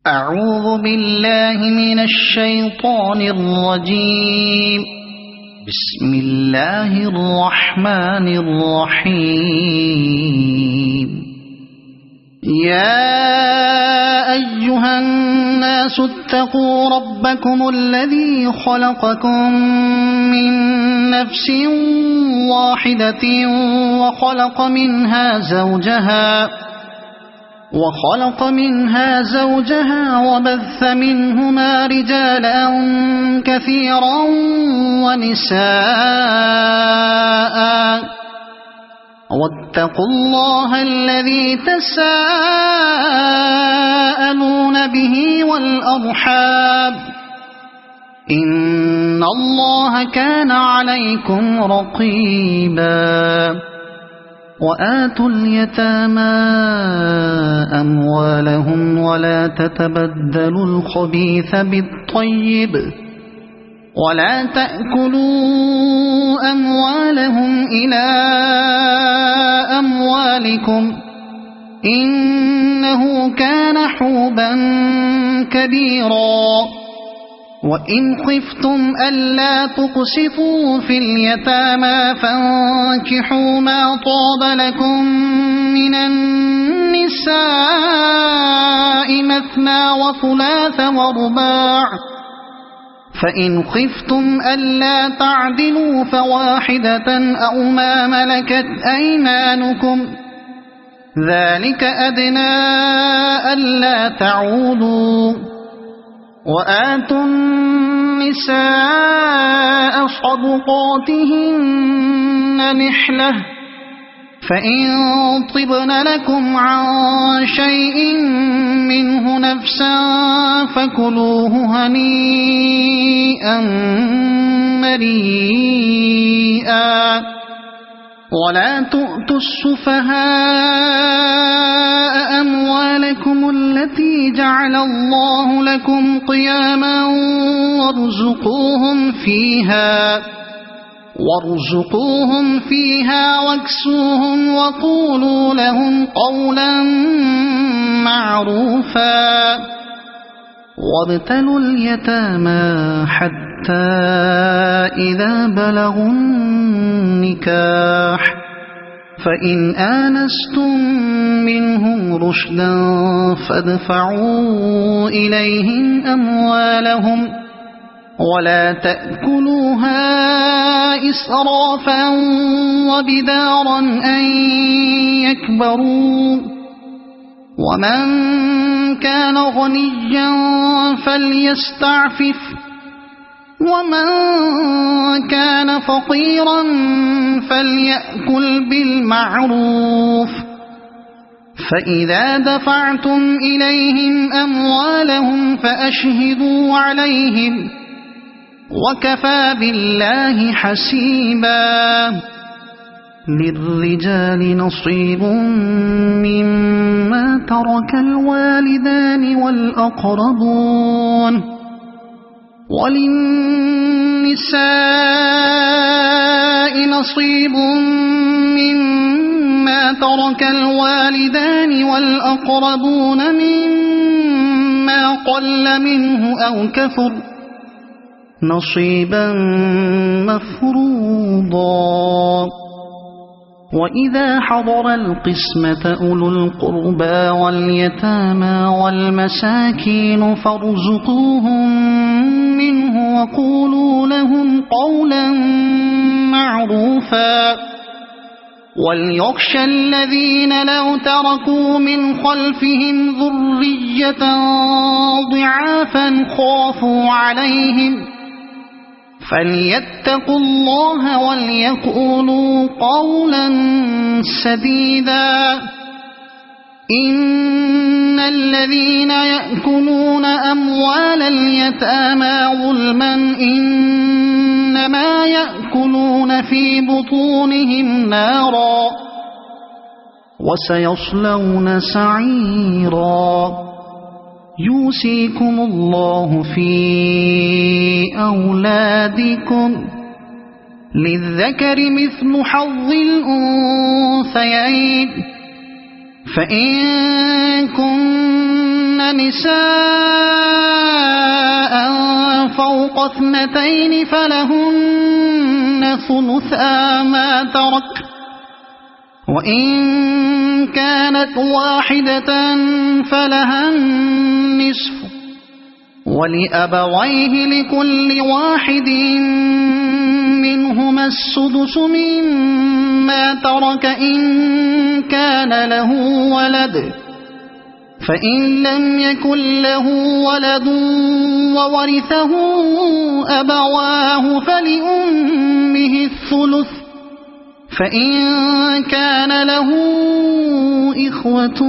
أعوذ بالله من الشيطان الرجيم. بسم الله الرحمن الرحيم. يا أيها الناس اتقوا ربكم الذي خلقكم من نفس واحدة وخلق منها زوجها وبث منهما رجالا كثيرا ونساء واتقوا الله الذي تساءلون به والأرحام إن الله كان عليكم رقيبا. وآتوا اليتامى أموالهم ولا تتبدلوا الخبيث بالطيب ولا تأكلوا أموالهم إلى أموالكم إنه كان حوبا كبيرا. وإن خفتم ألا تقسطوا في اليتامى فانكحوا ما طاب لكم من النساء مثنى وثلاث ورباع فإن خفتم ألا تعدلوا فواحدة أو ما ملكت أيمانكم ذلك أدنى ألا تعودوا. وآتوا النساء صدقاتهن نحلة فإن طبن لكم عن شيء منه نفسا فكلوه هنيئا مريئا. ولا تؤتوا السفهاء أموالكم التي جعل الله لكم قياما وارزقوهم فيها واكسوهم وقولوا لهم قولا معروفا. وابتلوا اليتامى حتى إذا بلغوا النكاح فإن آنستم منهم رشدا فادفعوا إليهم أموالهم ولا تأكلوها إسرافا وبدارا أن يكبروا. ومن كان غنيا فليستعفف ومن كان فقيرا فليأكل بالمعروف. فإذا دفعتم إليهم أموالهم فأشهدوا عليهم وكفى بالله حسيبا. للرجال نصيب مما ترك الوالدان والأقربون وللنساء نصيب مما ترك الوالدان والأقربون مما قل منه أو كثر نصيبا مفروضا. وإذا حضر القسمة أولو القربى واليتامى والمساكين فارزقوهم منه وقولوا لهم قولا معروفا. وليخشى الذين لو تركوا من خلفهم ذرية ضعافا خافوا عليهم فليتقوا الله وليقولوا قولا سديدا. إن الذين يأكلون أموال اليتامى ظلما إنما يأكلون في بطونهم نارا وسيصلون سعيرا. يوصيكم الله في أولادكم للذكر مثل حظ الأنثيين فإن كن نساء فوق 2 فلهن ثلثا ما ترك، وإن كانت واحدة فلها النصف، ولأبويه لكل واحد منهما السدس مما ترك إن كان له ولد، فإن لم يكن له ولد وورثه أبواه فلأمه الثلث، فإن كان له إخوة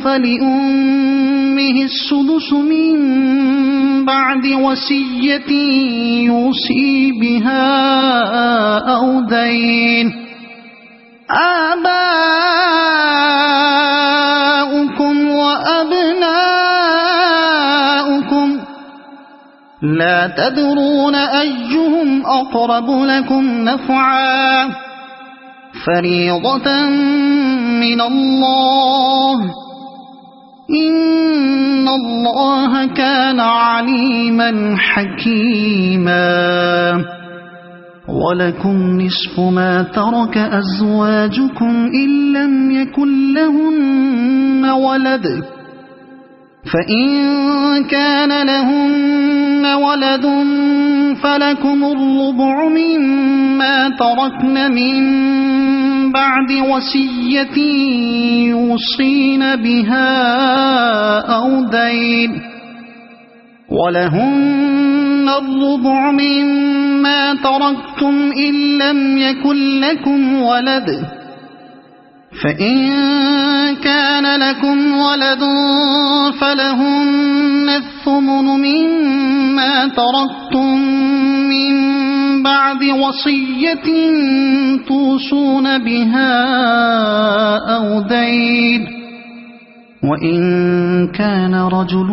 فلأمه السدس من بعد وصية يوصي بها أو دين. آباؤكم وأبناؤكم لا تدرون أيهم أقرب لكم نفعا، فريضة من الله، إن الله كان عليما حكيما. ولكم نصف ما ترك أزواجكم إن لم يكن لهن ولد، فإن كان لهن ولد فلكم الربع مما تركن من بعد وصية يوصين بها أو دين، ولهن الربع مما تركتم إن لم يكن لكم ولد، فإن كان لكم ولد فلهن الثمن مما تركتم من بعد وصية توصون بها أو دين. وإن كان رجل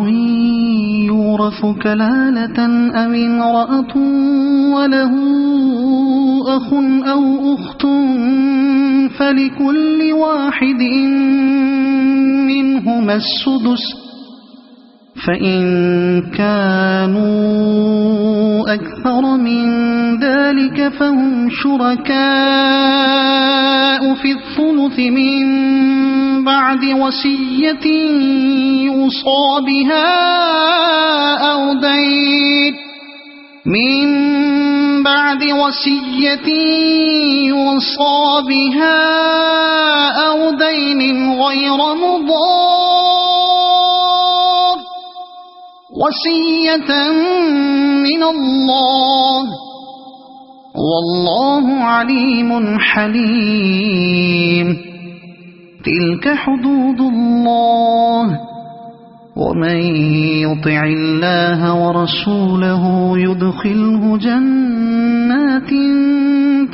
يورث كلالة أو امرأة وله أخ أو أخت فلكل واحد منهما السدس، فإن كانوا أكثر من ذلك فهم شركاء في الثلث من بعد وصية يوصى بها أو دين، من بعد وصية يوصى بها أو دين غير مضار، وصية من الله، والله عليم حليم. تلك حدود الله، ومن يطع الله ورسوله يدخله جنات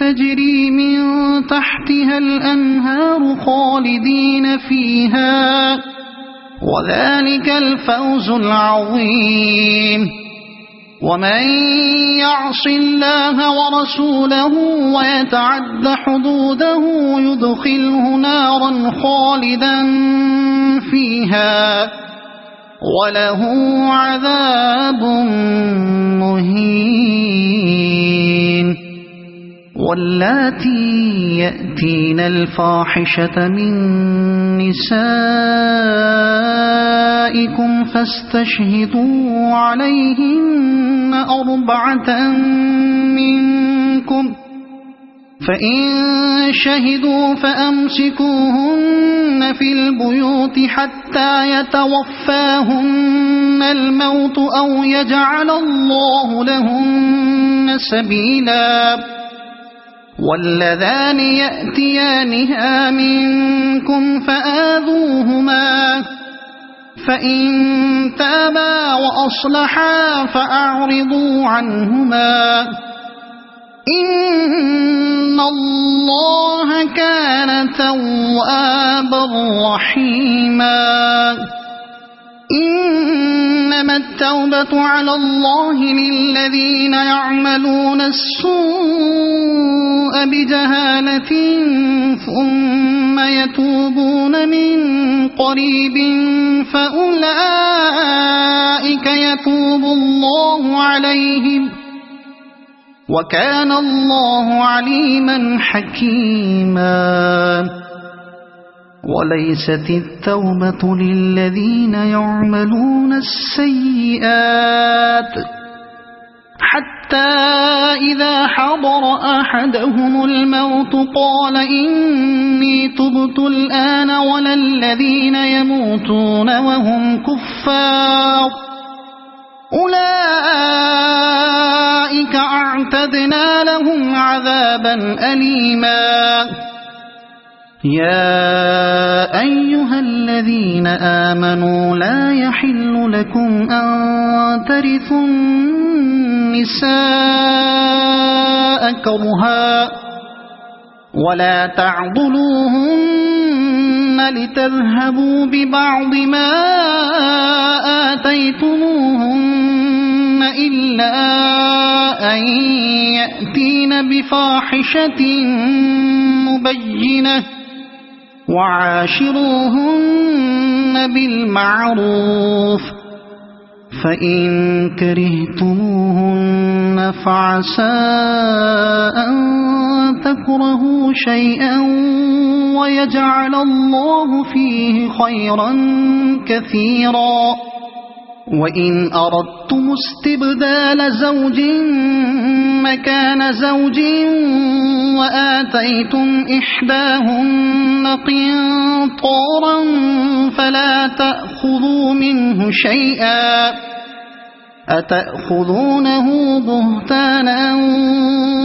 تجري من تحتها الأنهار خالدين فيها، وذلك الفوز العظيم. ومن يعص الله ورسوله ويتعد حدوده يدخله نارا خالدا فيها وله عذاب مهين. واللاتي يأتين الفاحشة من نسائكم فاستشهدوا عليهن 4 منكم، فإن شهدوا فأمسكوهن في البيوت حتى يتوفاهن الموت أو يجعل الله لهن سبيلا. واللذان يأتيانها منكم فآذوهما، فإن تابا وأصلحا فأعرضوا عنهما، إن الله كان توابا رحيما. إنما التوبة على الله للذين يعملون السوء بجهالة ثم يتوبون من قريب فأولئك يتوب الله عليهم وكان الله عليما حكيما وليست التوبة للذين يعملون السيئات حتى إذا حضر أحدهم الموت قال إني تبت الآن ولا الذين يموتون وهم كفار أولئك أعتدنا لهم عذابا أليما يا أيها الذين آمنوا لا يحل لكم أن ترثوا النساء كرها ولا تعضلوهن لتذهبوا ببعض ما آتيتموهن إلا أن يأتين بفاحشة مبينة وعاشروهن بالمعروف فإن كرهتموهن فعسى أن تكرهوا شيئا ويجعل الله فيه خيرا كثيرا وإن أردتم استبدال زوج مكان زوج وآتيتم إحداهن قنطارا فلا تأخذوا منه شيئا أتأخذونه بهتانا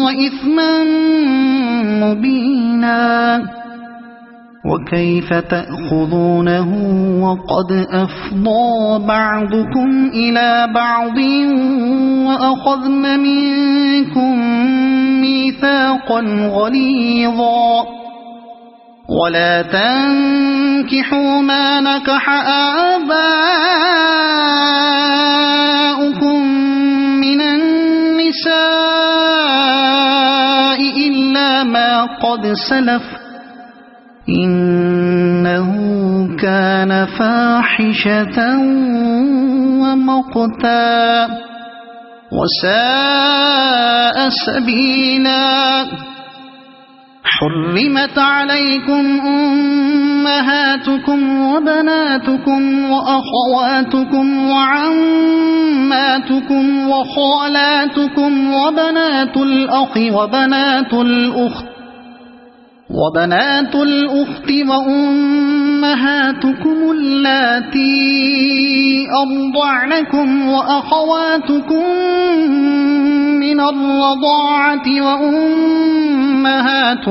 وإثما مبينا وكيف تأخذونه وقد أفضى بعضكم إلى بعض وأخذن منكم ميثاقا غليظا ولا تنكحوا ما نكح آباؤكم من النساء إلا ما قد سلف إنه كان فاحشة ومقتا وساء سبيلا حرمت عليكم أمهاتكم وبناتكم وأخواتكم وعماتكم وخالاتكم وبنات الأخ وبنات الأخت وأمهاتكم اللاتي أرضعنكم وأخواتكم من الرضاعة وأمهات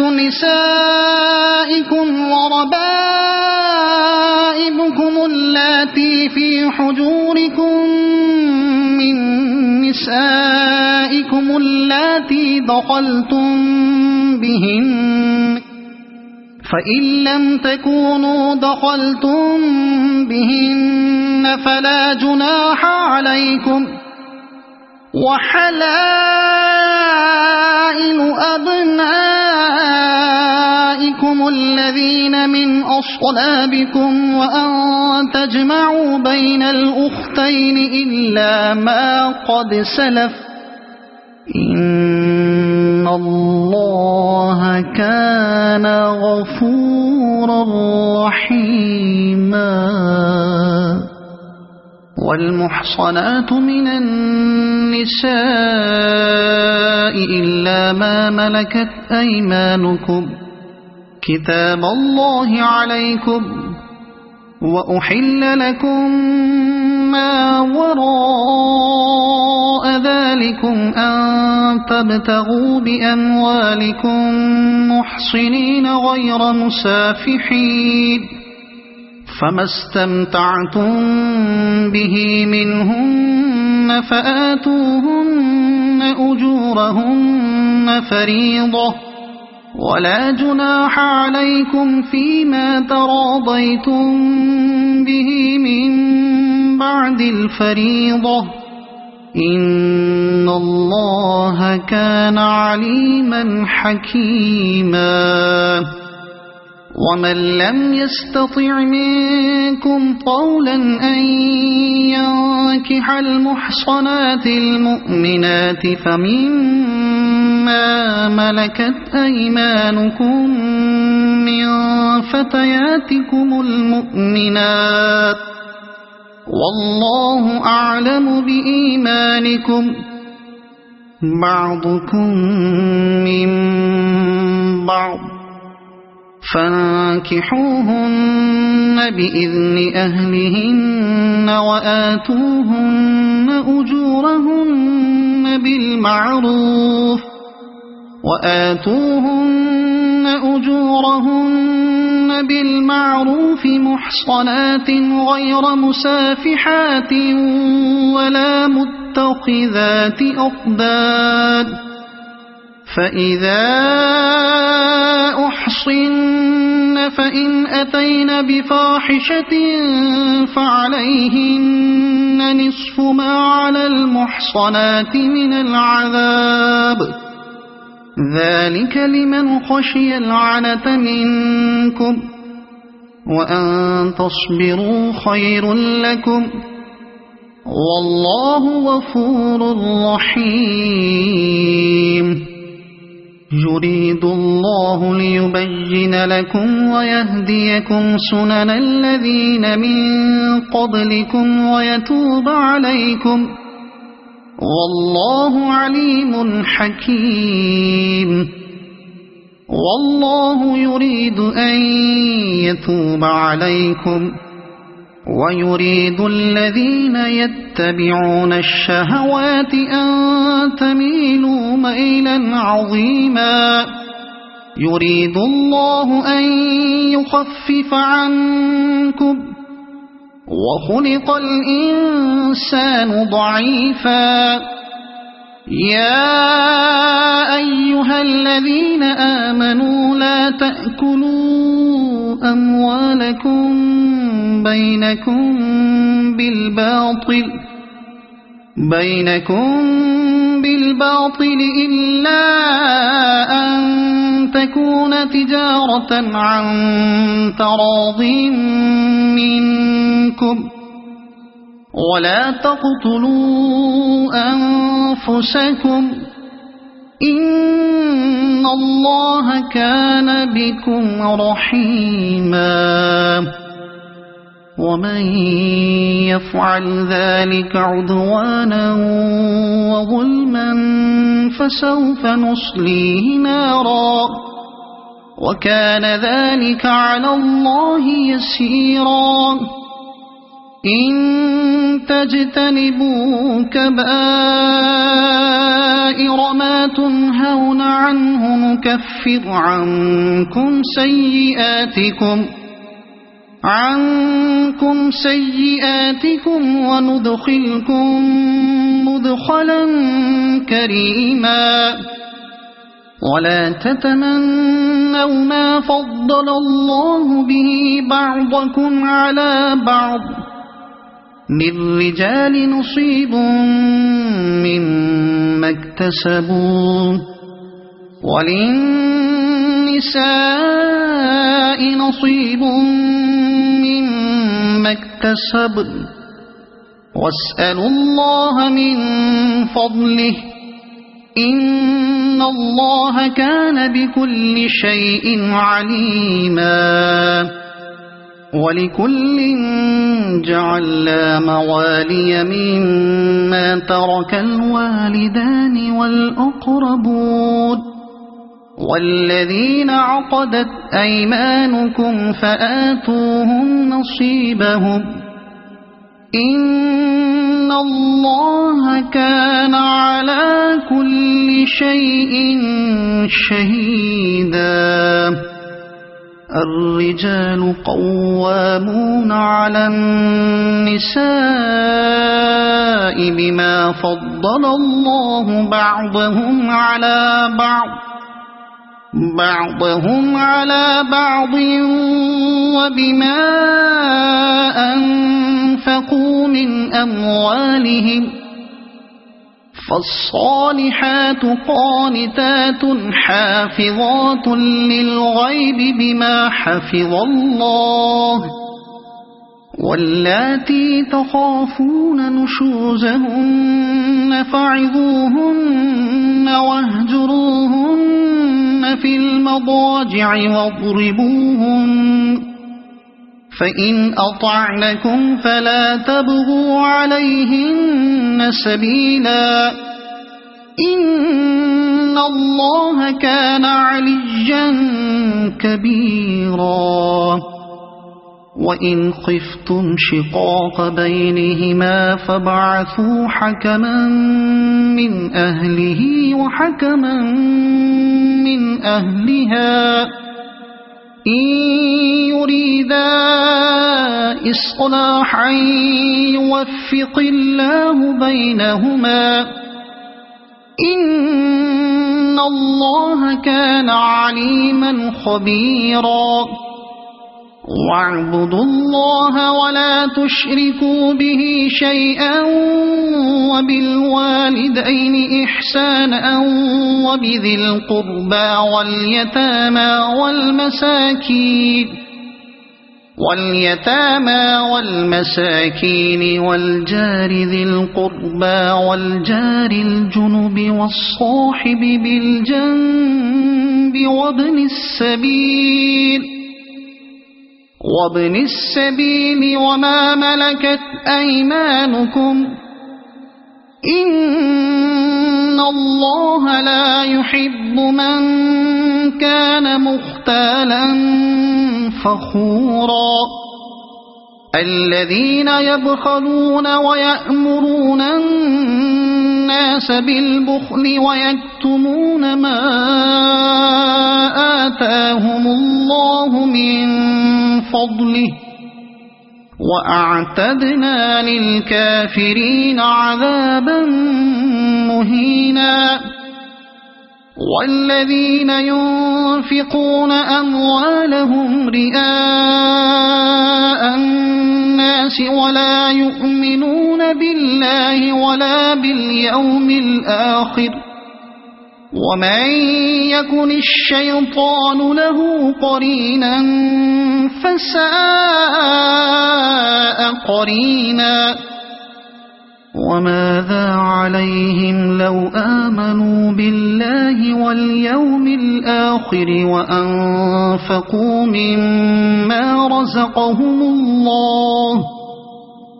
نسائكم وربائبكم اللاتي في حجوركم من نسائكم اللاتي دخلتم بهن فإن لم تكونوا دخلتم بهن فلا جناح عليكم وحلائل أبنائكم الذين من أصلابكم وأن تجمعوا بين الأختين إلا ما قد سلف إن الله كان غفورا رحيما والمحصنات من النساء إلا ما ملكت أيمانكم كتاب الله عليكم وأحل لكم ما وراء ذلكم أن تبتغوا بأموالكم محصنين غير مسافحين فما استمتعتم به منهن فآتوهن أجورهن فريضة ولا جناح عليكم فيما تراضيتم به من بعد الفريضة إن الله كان عليما حكيما ومن لم يستطع منكم طولا أن ينكح المحصنات المؤمنات فمما ملكت أيمانكم من فتياتكم المؤمنات والله أعلم بإيمانكم بعضكم من بعض فانكحوهن بإذن أهلهن وآتوهن أجورهن بالمعروف محصنات غير مسافحات ولا متخذات أخدان فإذا أحصن فإن أتين بفاحشة فعليهن نصف ما على المحصنات من العذاب ذلك لمن خشي العنة منكم وأن تصبروا خير لكم والله غفور رحيم يريد الله ليبين لكم ويهديكم سنن الذين من قبلكم ويتوب عليكم والله عليم حكيم والله يريد أن يتوب عليكم ويريد الذين يتبعون الشهوات أن تميلوا ميلا عظيما يريد الله أن يخفف عنكم وخلق الإنسان ضعيفا يا أيها الذين آمنوا لا تأكلوا أموالكم بينكم بالباطل إلا أن تكون تجارة عن تراض منكم ولا تقتلوا أنفسكم إن الله كان بكم رحيما ومن يفعل ذلك عدوانا وظلما فسوف نصليه نارا وكان ذلك على الله يسيرا إن تجتنبوا كبائر ما تنهون عنه نكفر عنكم سيئاتكم وندخلكم مدخلا كريما ولا تتمنوا ما فضل الله به بعضكم على بعض للرجال نصيب مما اكتسبوا وللنساء نصيب مما اكتسبن واسألوا الله من فضله إن الله كان بكل شيء عليما ولكل جعلنا موالي مما ترك الوالدان والأقربون والذين عقدت أيمانكم فآتوهم نصيبهم إن الله كان على كل شيء شهيدا الرجال قوامون على النساء بما فضل الله بعضهم على بعض وبما أنفقوا من أموالهم فالصالحات قانتات حافظات للغيب بما حفظ الله واللاتي تخافون نشوزهن فعظوهن واهجروهن في المضاجع واضربوهن فإن أطعنكم فلا تبغوا عليهن سبيلا إن الله كان عليا كبيرا وإن خفتم شقاق بينهما فابعثوا حكما من أهله وحكما من أهلها إن يريدا إصلاحا يوفق الله بينهما إن الله كان عليما خبيرا واعبدوا الله ولا تشركوا به شيئا وبالوالدين إحسانا وبذي القربى واليتامى والمساكين والجار ذي القربى والجار الجنب والصاحب بالجنب وابن السبيل وما ملكت أيمانكم إن الله لا يحب من كان مختالا فخورا الذين يبخلون ويأمرون الناس بالبخل ويكتمون ما آتاهم الله من فضله وأعتدنا للكافرين عذابا مهينا والذين ينفقون أموالهم رئاء الناس ولا يؤمنون بالله ولا باليوم الآخر ومن يكن الشيطان له قرينا فساء قرينا وماذا عليهم لو آمنوا بالله واليوم الآخر وأنفقوا مما رزقهم الله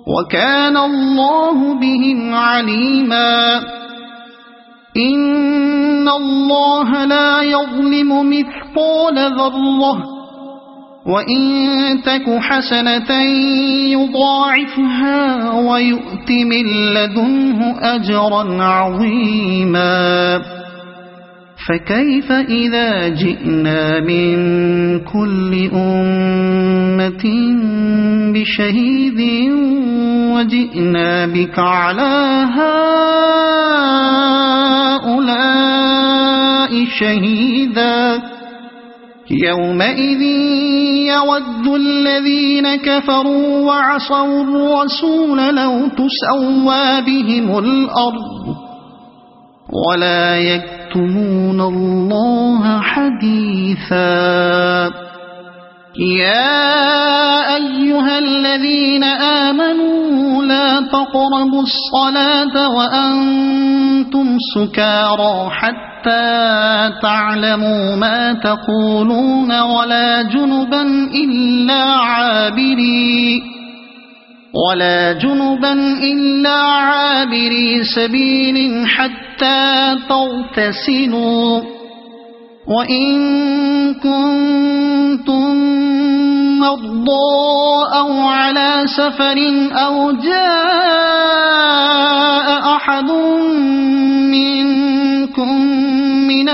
وكان الله بهم عليما إن الله لا يظلم مثقال ذرة وإن تك حسنة يضاعفها ويؤت من لدنه أجرا عظيما فكيف إذا جئنا من كل أمة بشهيد وجئنا بك على هؤلاء شهيدا يومئذ يود الذين كفروا وعصوا الرسول لو تسوى بهم الأرض ولا يكتمون الله حديثا يا أيها الذين آمنوا لا تقربوا الصلاة وأنتم سكارى حتى تعلموا ما تقولون ولا جنبا إلا عابري سبيل حتى تغتسلوا وإن كنتم مرضى أو على سفر أو جاء أحد منكم من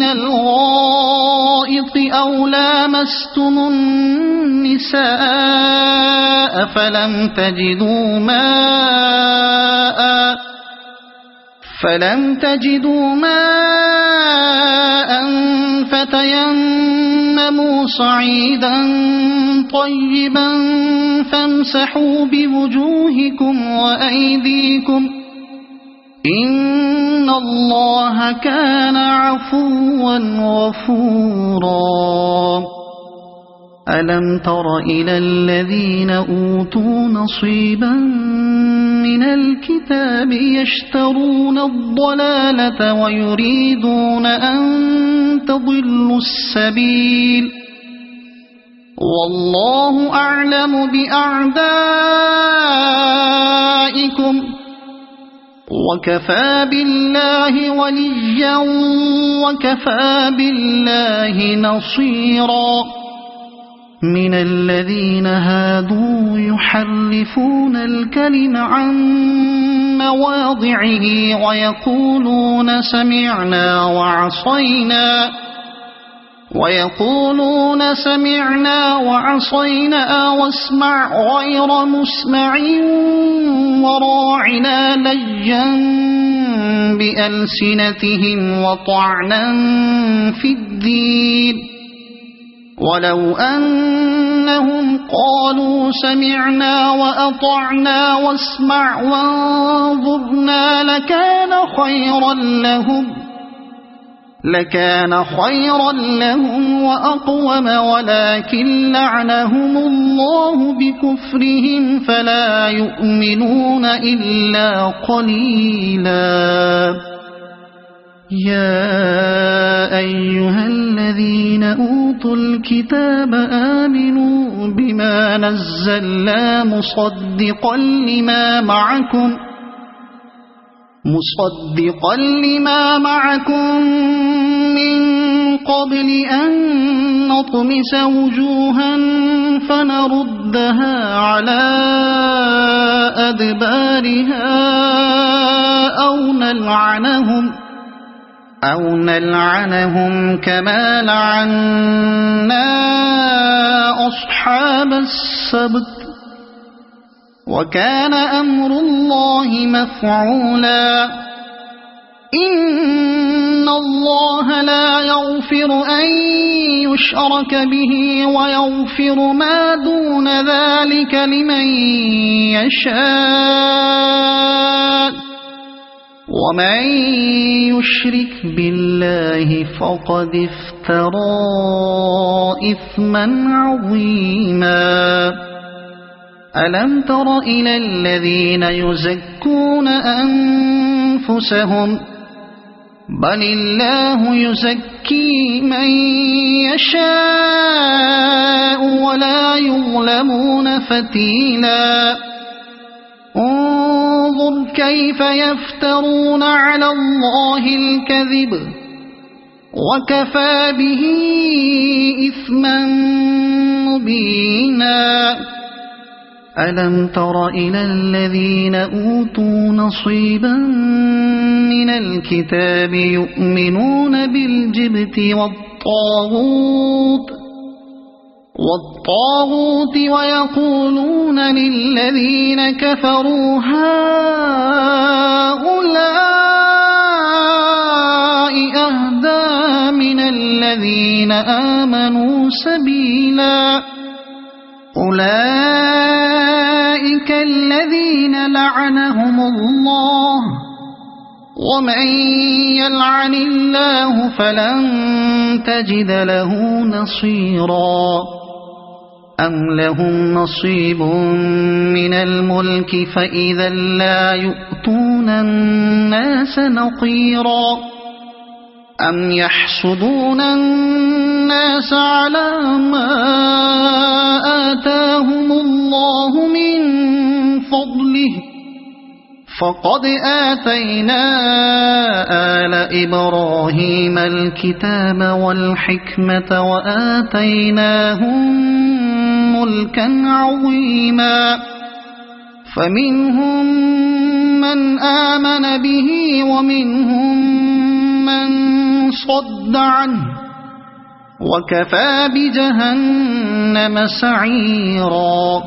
الغائط أو لامستم النساء فلم تجدوا ماء فتيمموا صعيدا طيبا فامسحوا بوجوهكم وأيديكم إن الله كان عفوا غفورا ألم تر إلى الذين أوتوا نصيبا من الكتاب يشترون الضلالة ويريدون أن تضلوا السبيل والله أعلم بأعدائكم وكفى بالله وليا وكفى بالله نصيرا من الذين هادوا يحرفون الكلم عن مواضعه ويقولون سمعنا وعصينا واسمع غير مسمع وراعنا ليا بألسنتهم وطعنا في الدين ولو أنهم قالوا سمعنا وأطعنا واسمع وانظرنا لكان خيرا لهم وأقوم ولكن لعنهم الله بكفرهم فلا يؤمنون إلا قليلا يا أيها الذين أوتوا الكتاب آمنوا بما نزلنا مصدقا لما معكم من قبل أن نطمس وجوها فنردها على أدبارها أو نلعنهم كما لعنا أصحاب السبت وكان أمر الله مفعولا إن الله لا يغفر أن يشرك به ويغفر ما دون ذلك لمن يشاء ومن يشرك بالله فقد افترى إثما عظيما ألم تر إلى الذين يزكون أنفسهم بل الله يزكي من يشاء ولا يظلمون فتيلا انظر كيف يفترون على الله الكذب وكفى به إثما مبينا ألم تر إلى الذين أوتوا نصيبا من الكتاب يؤمنون بالجبت والطاغوت ويقولون للذين كفروا هؤلاء أهدى من الذين آمنوا سبيلا أولئك الذين لعنهم الله ومن يلعن الله فلن تجد له نصيرا أم لهم نصيب من الملك فإذا لا يؤتون الناس نقيرا أم يحسدون الناس على ما آتاهم الله من فضله فقد آتينا آل إبراهيم الكتاب والحكمة وآتيناهم ملكا عظيما فمنهم من آمن به ومنهم من صد عنه وكفى بجهنم سعيرا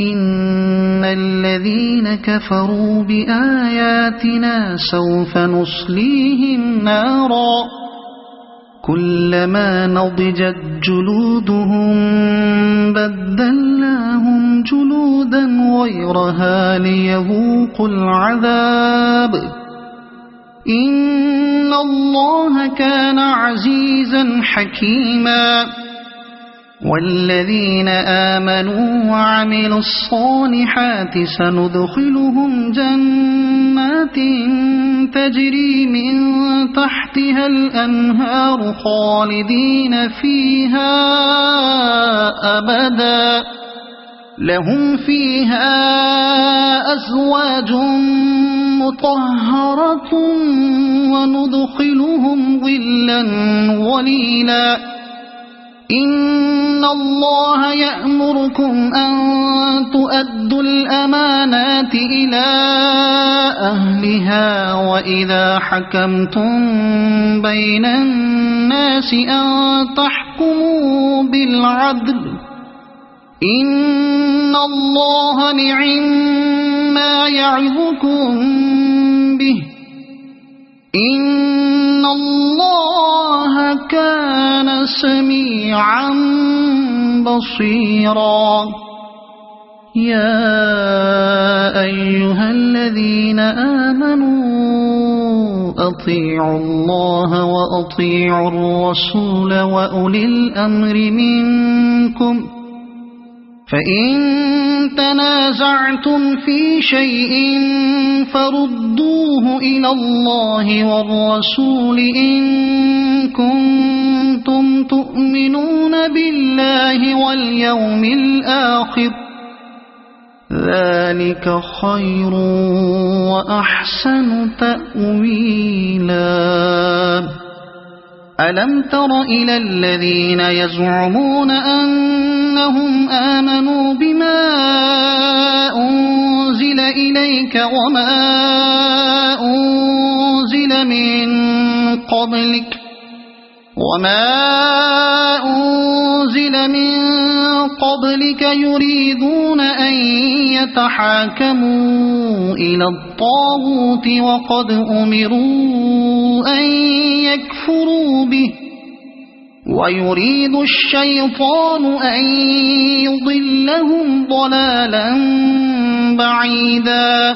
إن الذين كفروا بآياتنا سوف نصليهم نارا كلما نضجت جلودهم بدلناهم جلودا غيرها ليذوقوا العذاب إن الله كان عزيزا حكيما والذين آمنوا وعملوا الصالحات سندخلهم جنات تجري من تحتها الأنهار خالدين فيها أبدا لهم فيها أزواج مطهرة وندخلهم ظلا ظليلا إن الله يأمركم أن تؤدوا الأمانات إلى أهلها وإذا حكمتم بين الناس أن تحكموا بالعدل إن الله نعما يعظكم به إن الله كان سميعا بصيرا يا أيها الذين آمنوا أطيعوا الله وأطيعوا الرسول وأولي الأمر منكم فإن تنازعتم في شيء فردوه إلى الله والرسول إن كنتم تؤمنون بالله واليوم الآخر ذلك خير وأحسن تأويلا ألم تر إلى الذين يزعمون أنهم آمنوا بما أنزل إليك وما أنزل من قبلك يريدون أن يتحاكموا إلى الطاغوت وقد أمروا أن يكفروا به ويريد الشيطان أن يضلهم ضلالا بعيدا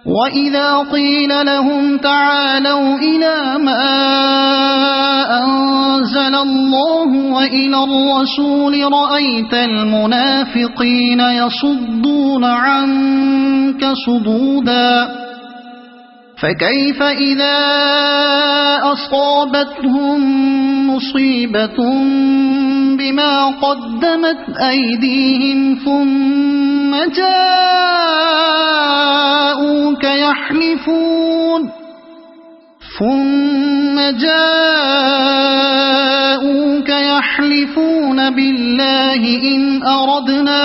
وإذا قيل لهم تعالوا إلى ما أنزل الله وإلى الرسول رأيت المنافقين يصدون عنك صدودا فكيف إذا أصابتهم مصيبة بما قدمت أيديهم ثم جاءوك يحلفون بالله إن أردنا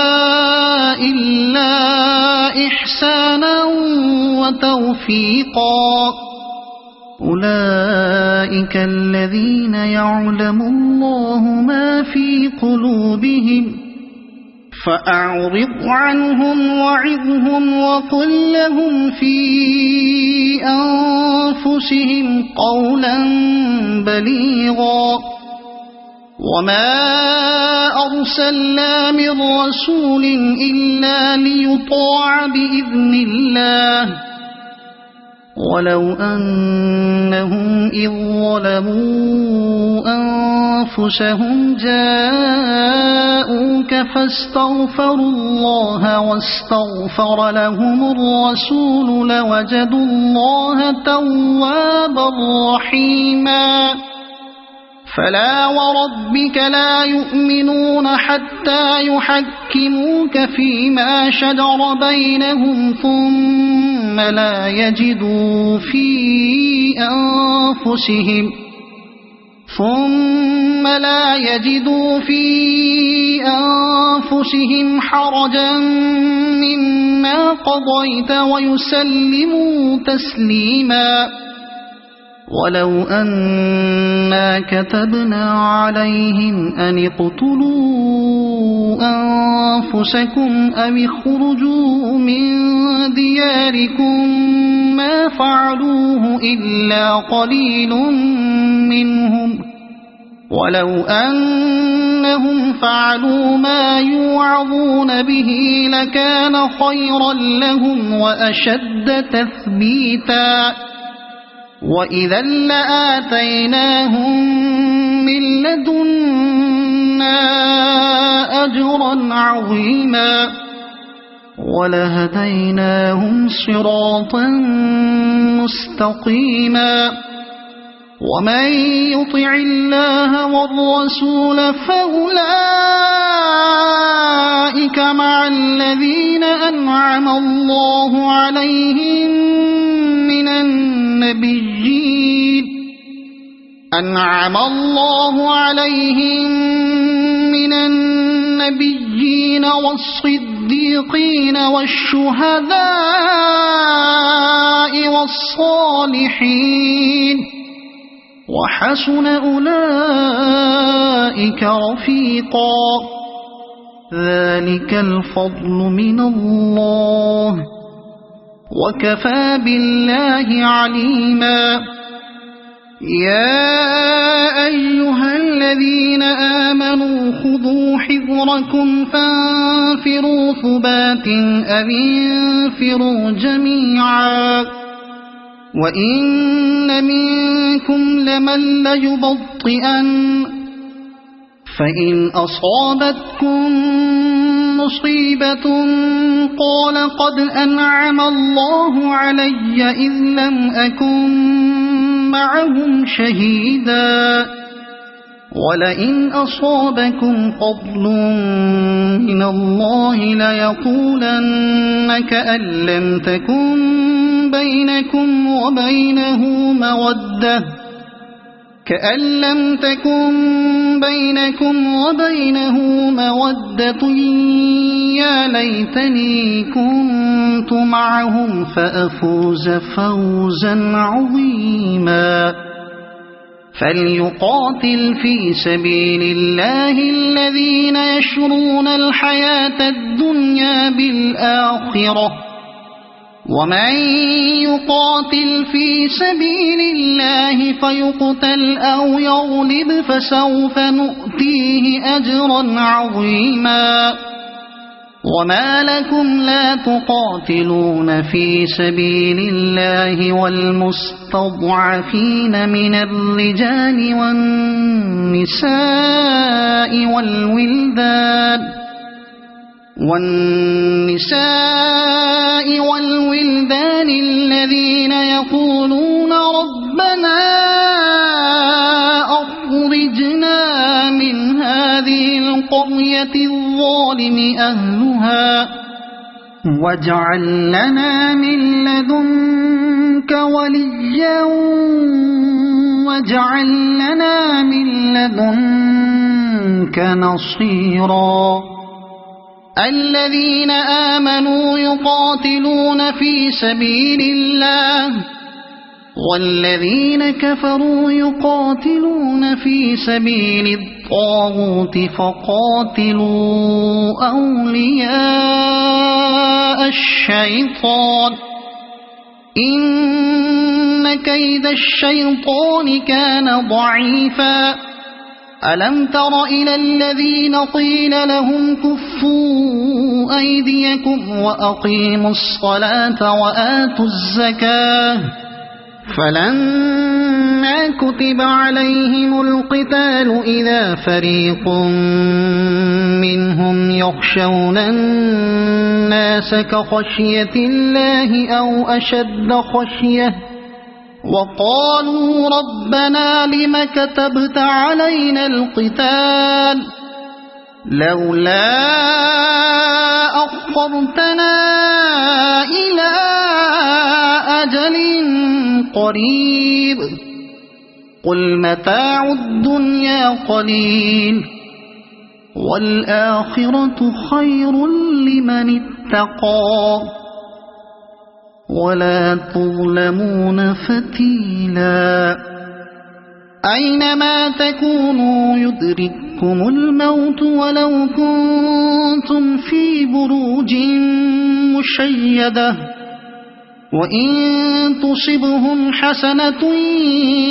إلا إحسانا وتوفيقا أولئك الذين يعلم الله ما في قلوبهم فأعرض عنهم وعظهم وقل لهم في أنفسهم قولا بليغا وما أرسلنا من رسول إلا ليطاع بإذن الله ولو أنهم إذ ظلموا أنفسهم جاءوك فاستغفروا الله واستغفر لهم الرسول لوجدوا الله توابا رحيما فلا وربك لا يؤمنون حتى يحكموك فيما شجر بينهم ثم لا يجدوا في أنفسهم حرجا مما قضيت ويسلموا تسليما ولو أنا كتبنا عليهم أن اقتلوا أنفسكم أو اخرجوا من دياركم ما فعلوه إلا قليل منهم ولو أنهم فعلوا ما يوعظون به لكان خيرا لهم وأشد تثبيتا وإذا لآتيناهم من لدنا أجرا عظيما ولهديناهم صراطا مستقيما ومن يطع الله والرسول فأولئك مع الذين أنعم الله عليهم من النبيين والصديقين والشهداء والصالحين وحسن أولئك رفيقا ذلك الفضل من الله وكفى بالله عليما يا أيها الذين آمنوا خذوا حذركم فانفروا ثبات أو انفروا جميعا وإن منكم لمن ليبطئن فإن أصابتكم مصيبة قال قد أنعم الله علي إذ لم أكن معهم شهيدا ولئن أصابكم فضل من الله ليقولن كأن لم تكن بينكم وبينه مودة يا ليتني كنت معهم فأفوز فوزا عظيما فليقاتل في سبيل الله الذين يشرون الحياة الدنيا بالآخرة ومن يقاتل في سبيل الله فيقتل أو يغلب فسوف نؤتيه أجرا عظيما وما لكم لا تقاتلون في سبيل الله والمستضعفين من الرجال والنساء والولدان الذين يقولون ربنا أخرجنا من هذه القرية الظالم أهلها واجعل لنا من لدنك وليا واجعل لنا من لدنك نصيرا الذين آمنوا يقاتلون في سبيل الله والذين كفروا يقاتلون في سبيل الطاغوت فقاتلوا أولياء الشيطان إن كيد الشيطان كان ضعيفا ألم تر إلى الذين قيل لهم كفوا أيديكم وأقيموا الصلاة وآتوا الزكاة فلما كتب عليهم القتال إذا فريق منهم يخشون الناس كخشية الله أو أشد خشية وقالوا ربنا لم كتبت علينا القتال لولا أخرتنا إلى أجل قريب قل متاع الدنيا قليل والآخرة خير لمن اتقى ولا تظلمون فتيلا أينما تكونوا يدرككم الموت ولو كنتم في بروج مشيدة وإن تصبهم حسنة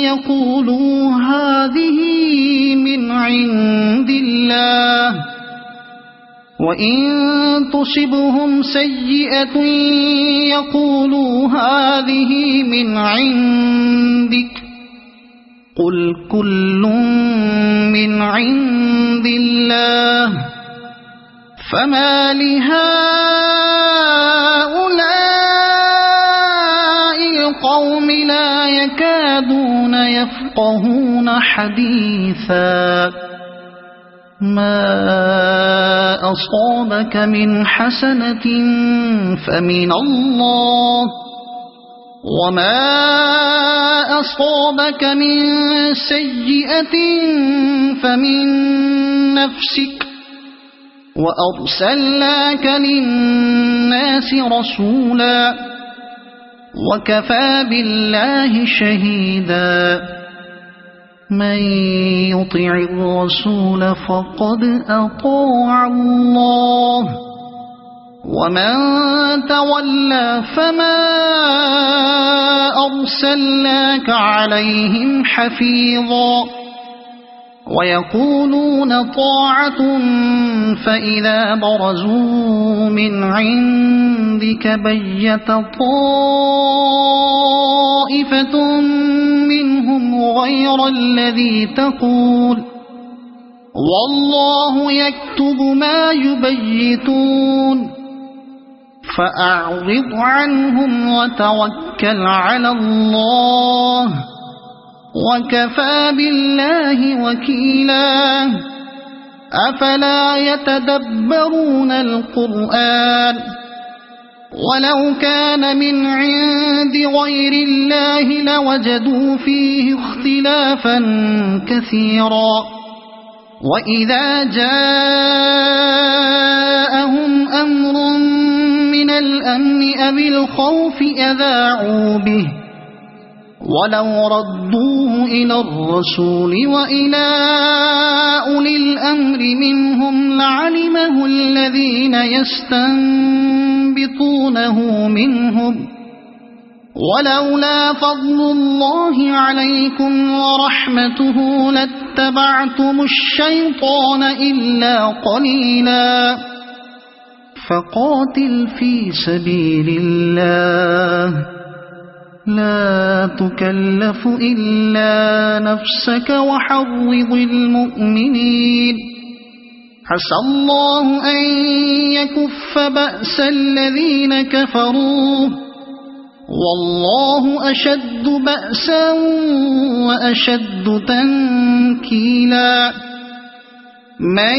يقولوا هذه من عند الله، وإن تصبهم سيئة يقولوا هذه من عندك، قل كل من عند الله، فما لهؤلاء القوم لا يكادون يفقهون حديثا. ما أصابك من حسنة فمن الله، وما أصابك من سيئة فمن نفسك، وأرسلناك للناس رسولا، وكفى بالله شهيدا. من يطع الرسول فقد أطاع الله، ومن تولى فما أرسلناك عليهم حفيظا. ويقولون طاعة فإذا برزوا من عندك بيت طائفة منهم غير الذي تقول، والله يكتب ما يبيتون، فأعرض عنهم وتوكل على الله، وكفى بالله وكيلا. أفلا يتدبرون القرآن؟ ولو كان من عند غير الله لوجدوا فيه اختلافا كثيرا. وإذا جاءهم أمر من الأمن أو الخوف أذاعوا به، ولو ردوه إلى الرسول وإلى أولي الأمر منهم لعلمه الذين يستنبطونه منهم، ولولا فضل الله عليكم ورحمته لاتبعتم الشيطان إلا قليلا. فقاتل في سبيل الله، لا تكلف إلا نفسك وحرض المؤمنين، عسى الله أن يكف بأس الذين كفروا، والله أشد بأسا وأشد تنكيلا. من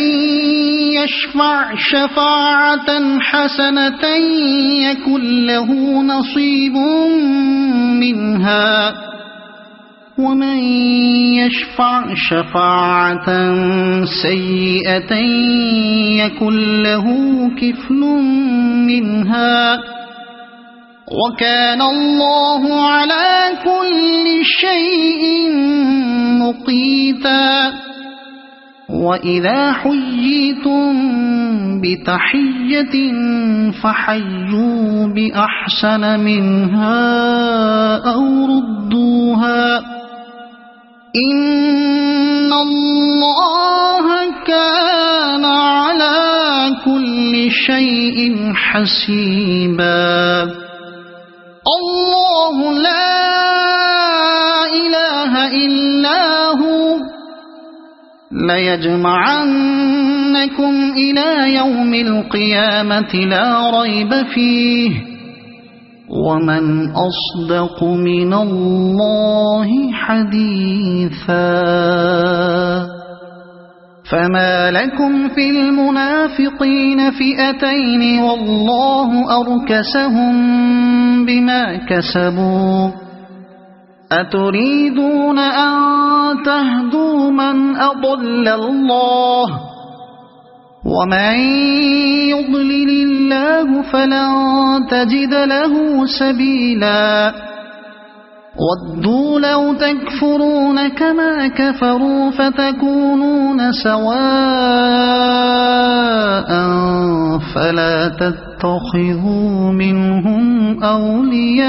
يشفع شفاعة حسنة يكن له نصيب منها، ومن يشفع شفاعة سيئة يكن له كفل منها، وكان الله على كل شيء مقيتا. وإذا حييتم بتحية فحيوا بأحسن منها أو ردوها، إن الله كان على كل شيء حسيبا. الله لا إله إلا هو ليجمعنكم إلى يوم القيامة لا ريب فيه، ومن أصدق من الله حديثا. فما لكم في المنافقين فئتين والله أركسهم بما كسبوا، أتريدون أن تهدوا من أضل الله، ومن يضلل الله فلن تجد له سبيلا. ودوا لو تكفرون كما كفروا فتكونون سواء فلا تتقون تتخذوا منهم أولياء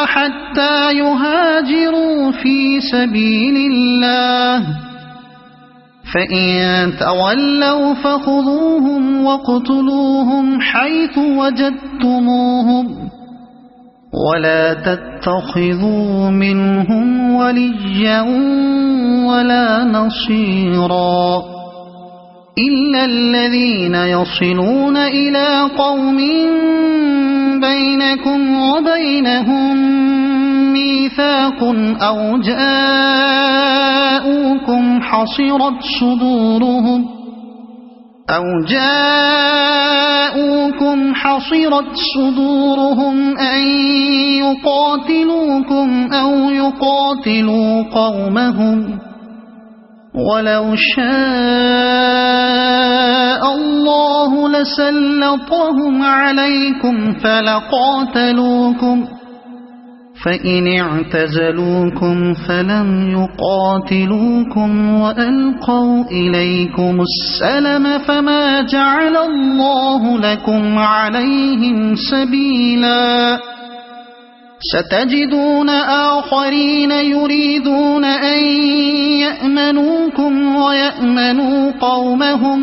حتى يهاجروا في سبيل الله، فإن تولوا فخذوهم واقتلوهم حيث وجدتموهم، ولا تتخذوا منهم وليا ولا نصيرا إلا الذين يصلون إلى قوم بينكم وبينهم ميثاق أو جاءوكم حصرت صدورهم أن يقاتلوكم أو يقاتلوا قومهم، ولو شاء الله لسلطهم عليكم فلقاتلوكم، فإن اعتزلوكم فلم يقاتلوكم وألقوا إليكم السلم فما جعل الله لكم عليهم سبيلا. ستجدون آخرين يريدون أن يأمنوكم ويأمنوا قومهم،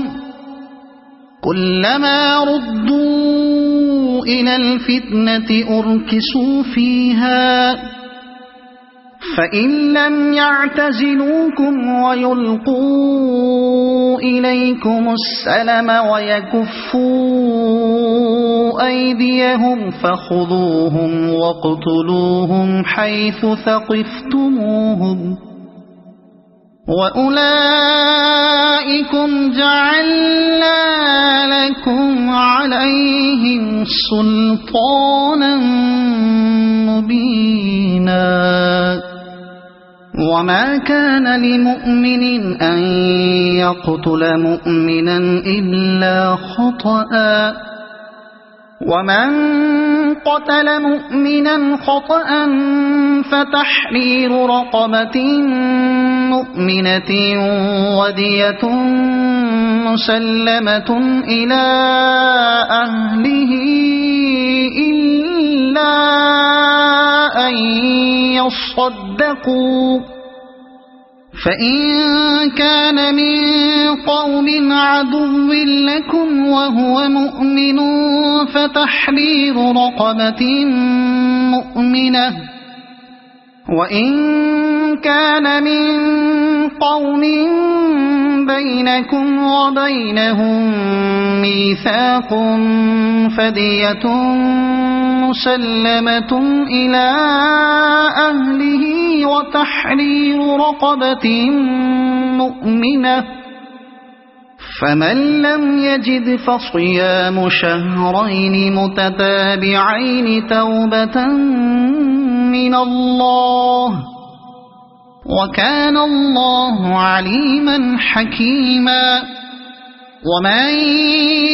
كلما ردوا إلى الفتنة أركسوا فيها، فإن لم يعتزلوكم ويلقوا إليكم السلم ويكفوا أيديهم فخذوهم واقتلوهم حيث ثقفتموهم، وأولئكم جعلنا لكم عليهم سلطانا مبينا. وما كان لمؤمن أن يقتل مؤمنا إلا خطأ، ومن قتل مؤمنا خطأ فتحرير رقبة مؤمنة ودية مسلمة إلى أهله إلا أن يصدقوا، فإن كان من قوم عدو لكم وهو مؤمن فتحرير رقبة مؤمنة، وإن كان من قوم بينكم وبينهم ميثاق فدية مسلمة إلى أهله وتحرير رقبة مؤمنة، فمن لم يجد فصيام شهرين متتابعين توبة من الله، وكان الله عليما حكيما. ومن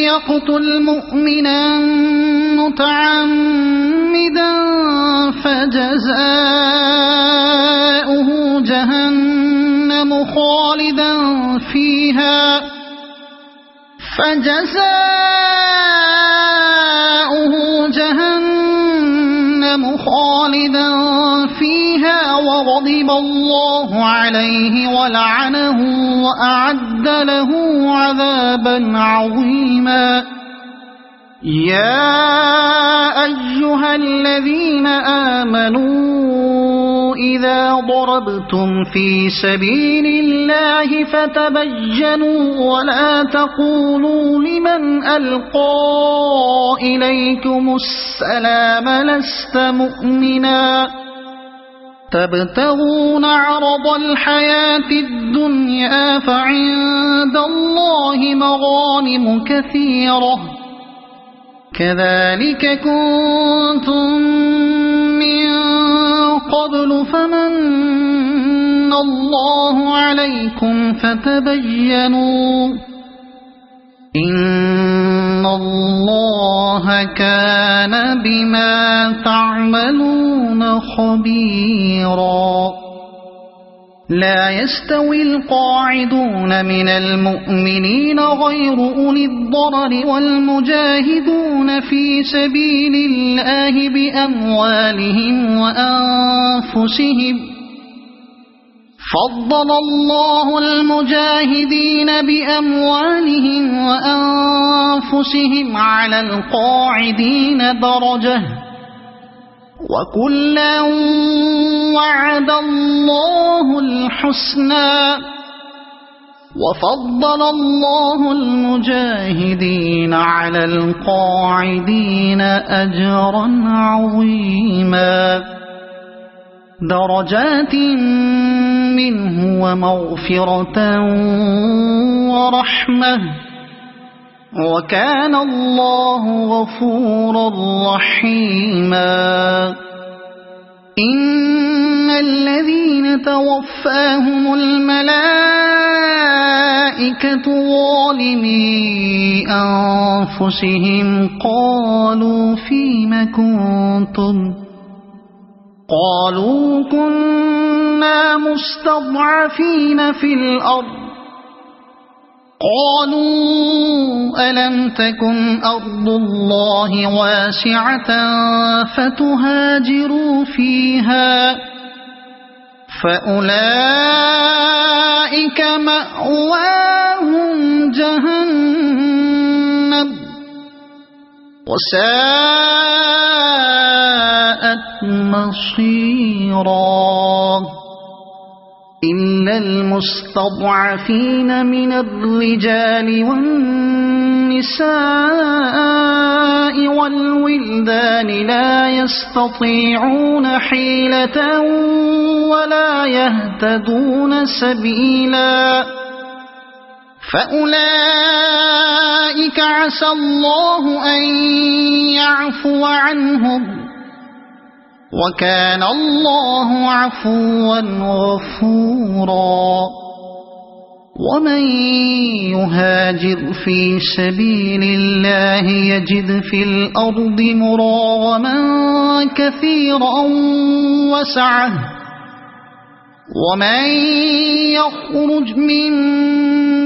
يقتل مؤمنا متعمدا فجزاؤه جهنم خالدا فيها وغضب الله عليه ولعنه وأعد له عذابا عظيما. يا أيها الذين آمنوا إذا ضربتم في سبيل الله فتبينوا ولا تقولوا لمن ألقى إليكم السلام لست مؤمنا تبتغون عرض الحياة الدنيا فعند الله مغانم كثيرة كذلك كنتم من قبل فمن الله عليكم فتبينوا إن الله كان بما تعملون خبيرا. لا يستوي القاعدون من المؤمنين غير أولي الضرر والمجاهدون في سبيل الله بأموالهم وأنفسهم. فضل الله المجاهدين بأموالهم وأنفسهم على القاعدين درجة، وكلا وعد الله الحسنى. وفضل الله المجاهدين على القاعدين أجرا عظيما، درجات منه ومغفرة ورحمة، وكان الله غفورا رحيما. إن الذين توفاهم الملائكة ظالمي أنفسهم قالوا فيم كنتم؟ قالوا كنا مستضعفين في الأرض. قالوا ألم تكن أرض الله واسعة فتهاجروا فيها، فأولئك مأواهم جهنم وساءت مصيرا. إلا المستضعفين من الرجال والنساء والولدان لا يستطيعون حيلة ولا يهتدون سبيلا، فأولئك عسى الله أن يعفو عنهم، وكان الله عفوا غفورا. ومن يهاجر في سبيل الله يجد في الأرض مراغما كثيرا وسعة، ومن يخرج من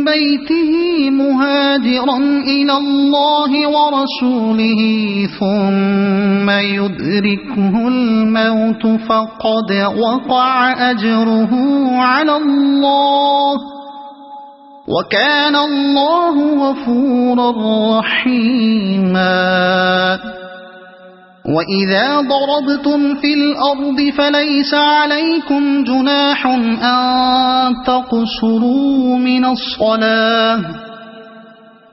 بيته مهاجرا إلى الله ورسوله ثم يدركه الموت فقد وقع أجره على الله، وكان الله غفورا رحيما. وإذا ضربتم في الأرض فليس عليكم جناح أن تقصروا من الصلاة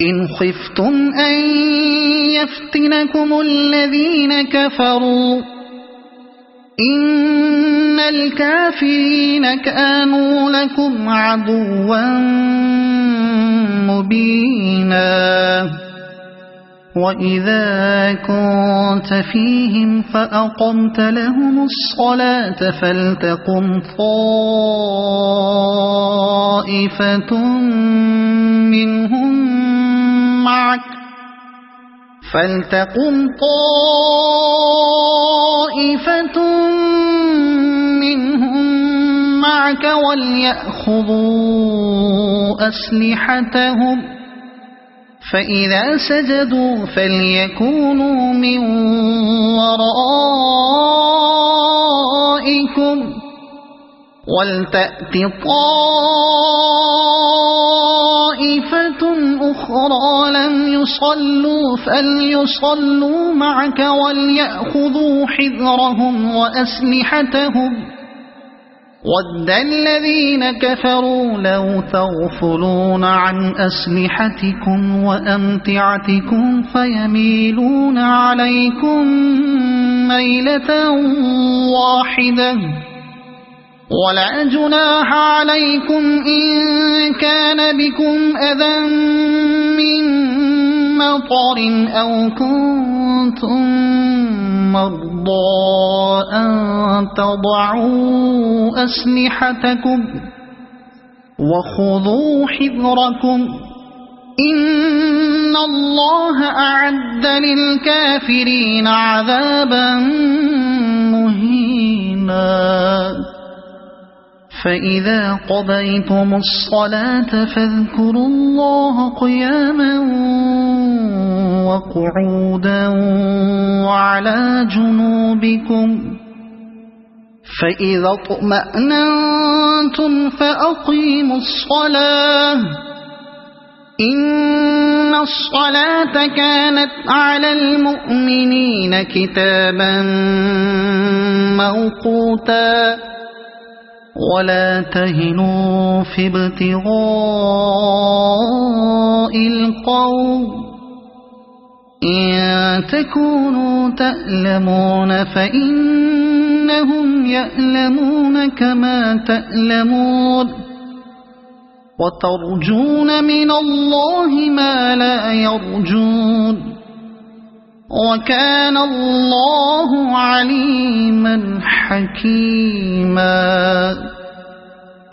إن خفتم أن يفتنكم الذين كفروا، إن الكافرين كانوا لكم عدوا مبينا. وإذا كنت فيهم فأقمت لهم الصلاة فلتقم طائفة منهم معك وليأخذوا أسلحتهم، فإذا سجدوا فليكونوا من ورائكم ولتأت طائفة أخرى لم يصلوا فليصلوا معك وليأخذوا حذرهم وأسلحتهم. ود الذين كفروا لو تغفلون عن أسلحتكم وأمتعتكم فيميلون عليكم ميلة واحدة، ولا جناح عليكم إن كان بكم أذى من مطر أو كنتم مرضى أن تضعوا أسلحتكم وخذوا حذركم، إن الله أعد للكافرين عذابا مهينا فإذا قضيتم الصلاة فاذكروا الله قياما وقعودا وعلى جنوبكم فإذا اطمأننتم فأقيموا الصلاة إن الصلاة كانت على المؤمنين كتابا موقوتا ولا تهنوا في ابتغاء القوم إن تكونوا تألمون فإنهم يألمون كما تألمون وترجون من الله ما لا يرجون وكان الله عليما حكيما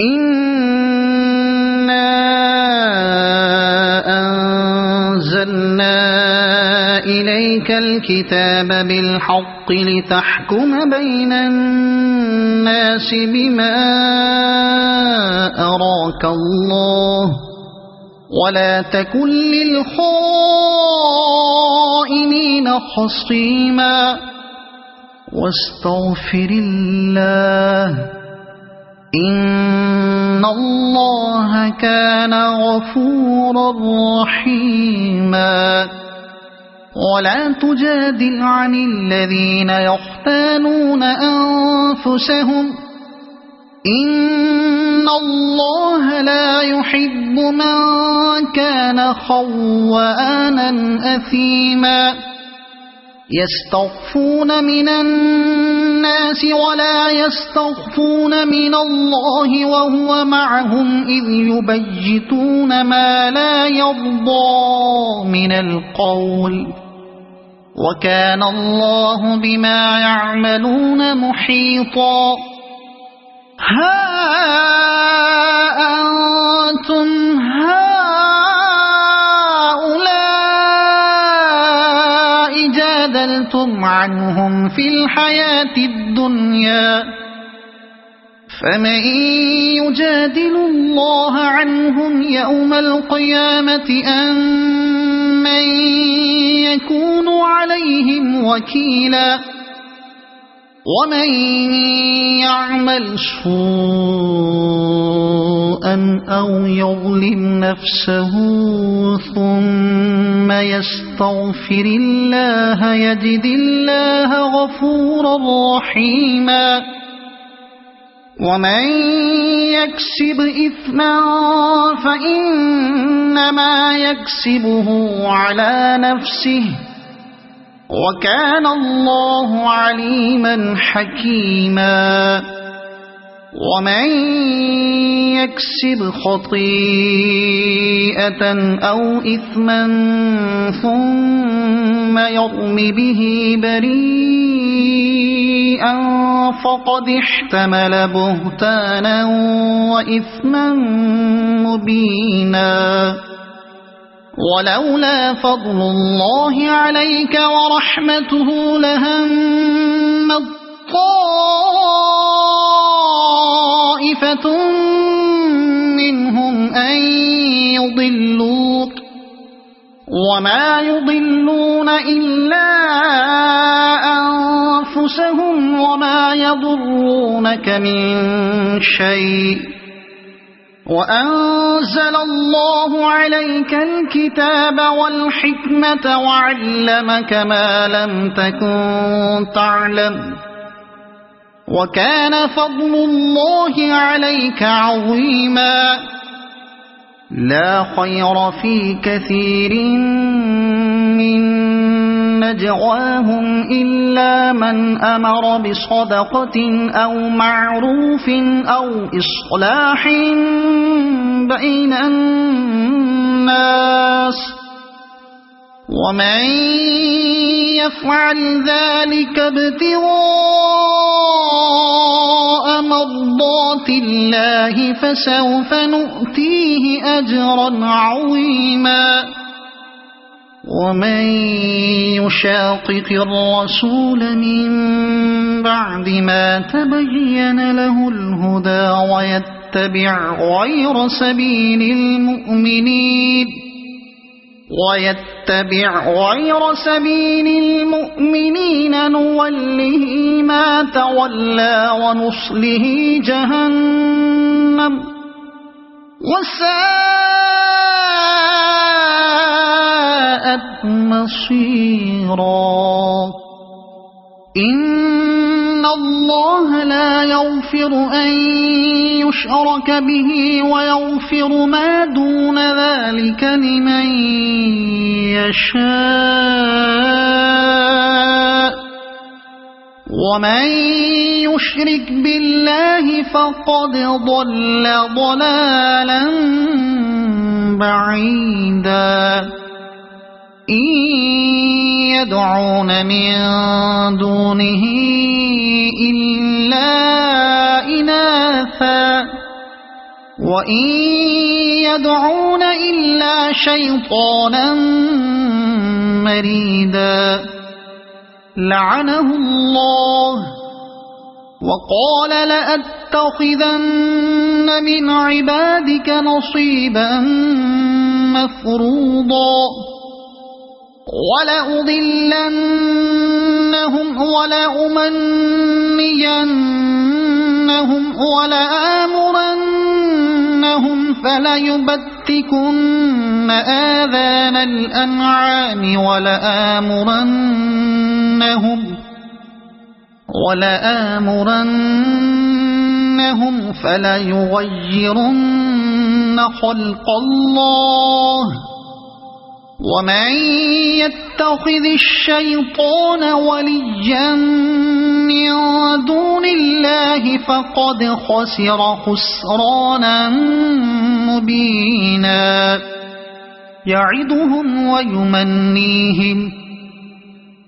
إنا أنزلنا إليك الكتاب بالحق لتحكم بين الناس بما أراك الله ولا تكن للخائنين خصيما واستغفر الله إن الله كان غفورا رحيما ولا تجادل عن الذين يختانون أنفسهم إن الله لا يحب من كان خوانا أثيما يستخفون من الناس ولا يستخفون من الله وهو معهم إذ يبيتون ما لا يرضى من القول وكان الله بما يعملون محيطا ها أنتم هؤلاء جادلتم عنهم في الحياة الدنيا فمن يجادل الله عنهم يوم القيامة أم من يكون عليهم وكيلا ومن يعمل سوءا أو يظلم نفسه ثم يستغفر الله يجد الله غفورا رحيما ومن يكسب إثما فإنما يكسبه على نفسه وكان الله عليما حكيما ومن يكسب خطيئة أو إثما ثم يرم به بريئا فقد احتمل بهتانا وإثما مبينا ولولا فضل الله عليك ورحمته لهمت طائفة منهم أن يضلوك وما يضلون إلا أنفسهم وما يضرونك من شيء وأنزل الله عليك الكتاب والحكمة وعلمك ما لم تكن تعلم وكان فضل الله عليك عظيما لا خير في كثير من نجواهم إلا من أمر بصدقة أو معروف أو إصلاح بين الناس ومن يفعل ذلك ابتغاء مرضات الله فسوف نؤتيه أجرا عظيما ومن يشاقق الرسول من بعد ما تبين له الهدى ويتبع غير سبيل المؤمنين نوله ما تولى ونصله جهنم وساءت مصيرا إن الله لا يغفر أن يشرك به ويغفر ما دون ذلك لمن يشاء ومن يشرك بالله فقد ضل ضلالا بعيدا إن يدعون من دونه إلا إناثا وإن يدعون إلا شيطانا مريدا لعنه الله وقال لأتخذن من عبادك نصيبا مفروضا ولأضلنهم ولأمنينهم ولآمرنهم فليبتكن آذان الأنعام ولآمرنهم فليغيرن خلق الله ومن يتخذ الشيطان وليا من دون الله فقد خسر خسرانا مبينا يعدهم ويمنيهم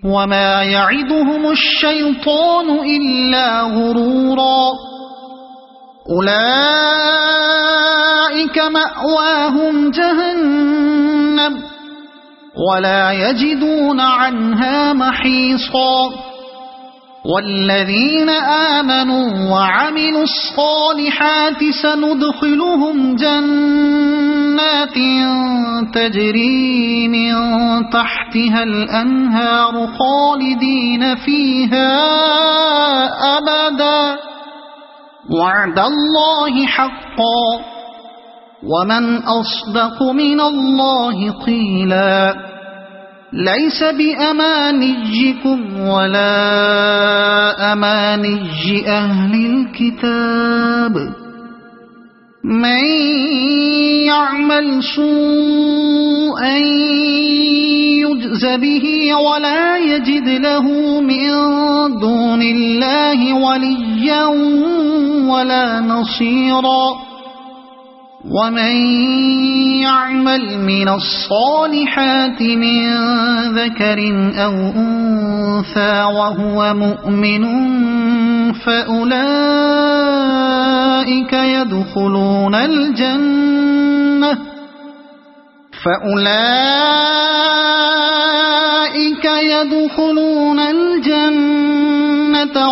وما يعدهم الشيطان إلا غرورا أولئك مأواهم جهنم ولا يجدون عنها محيصا والذين آمنوا وعملوا الصالحات سندخلهم جنات تجري من تحتها الأنهار خالدين فيها أبدا وعد الله حقا ومن أصدق من الله قيلا ليس بأمانيكم ولا أماني أهل الكتاب من يعمل سوءا يجز به ولا يجد له من دون الله وليا ولا نصيرا ومن يعمل من الصالحات من ذكر أو أنثى وهو مؤمن فأولئك يدخلون الجنة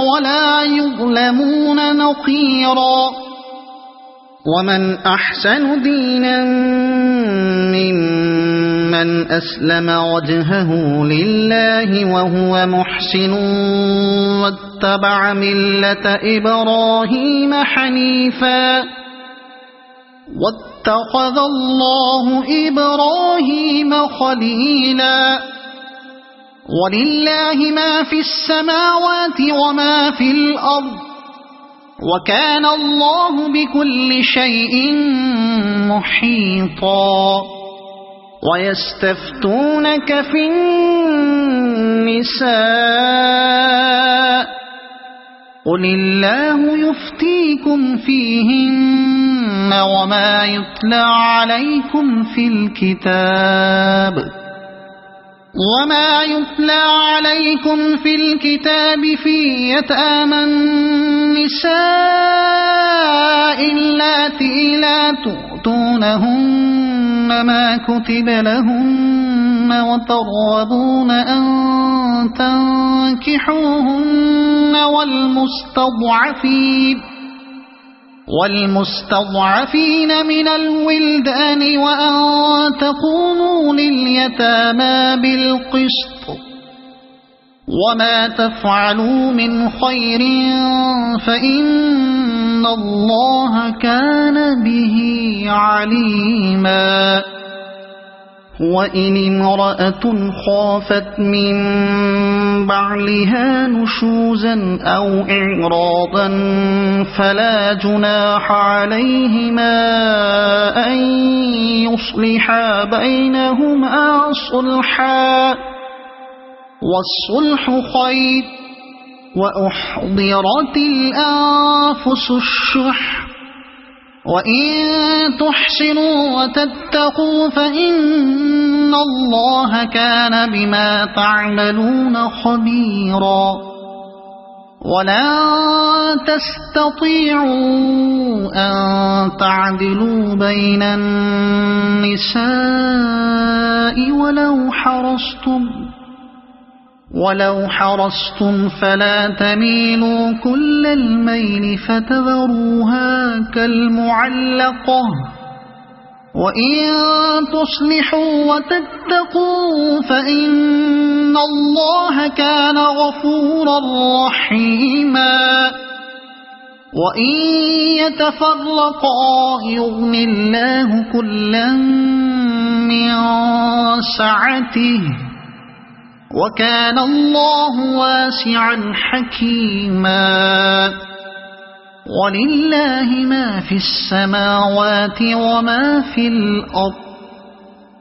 ولا يظلمون نقيرا ومن أحسن دينا ممن أسلم وجهه لله وهو محسن واتبع ملة إبراهيم حنيفا واتخذ الله إبراهيم خليلا ولله ما في السماوات وما في الأرض وكان الله بكل شيء محيطا ويستفتونك في النساء قل الله يفتيكم فيهن وما يتلى عليكم في الكتاب في يتامى اللاتي لا تؤتونهن ما كتب لهن وترغبون أن تنكحوهن والمستضعفين من الولدان وأن تقوموا لليتامى بالقسط وما تفعلوا من خير فإن الله كان به عليما وإن امرأة خافت من بعلها نشوزا أو إعراضا فلا جناح عليهما أن يصلحا بينهما صلحا والصلح خير وأحضرت الأنفس الشح وإن تحسنوا وتتقوا فإن الله كان بما تعملون خبيرا ولن تستطيعوا أن تعدلوا بين النساء ولو حرصتم فلا تميلوا كل الميل فتذروها كالمعلقة وإن تصلحوا وتتقوا فإن الله كان غفورا رحيما وإن يتفرقا يغن الله كلا من سعته وكان الله واسعا حكيما ولله ما في السماوات وما في الأرض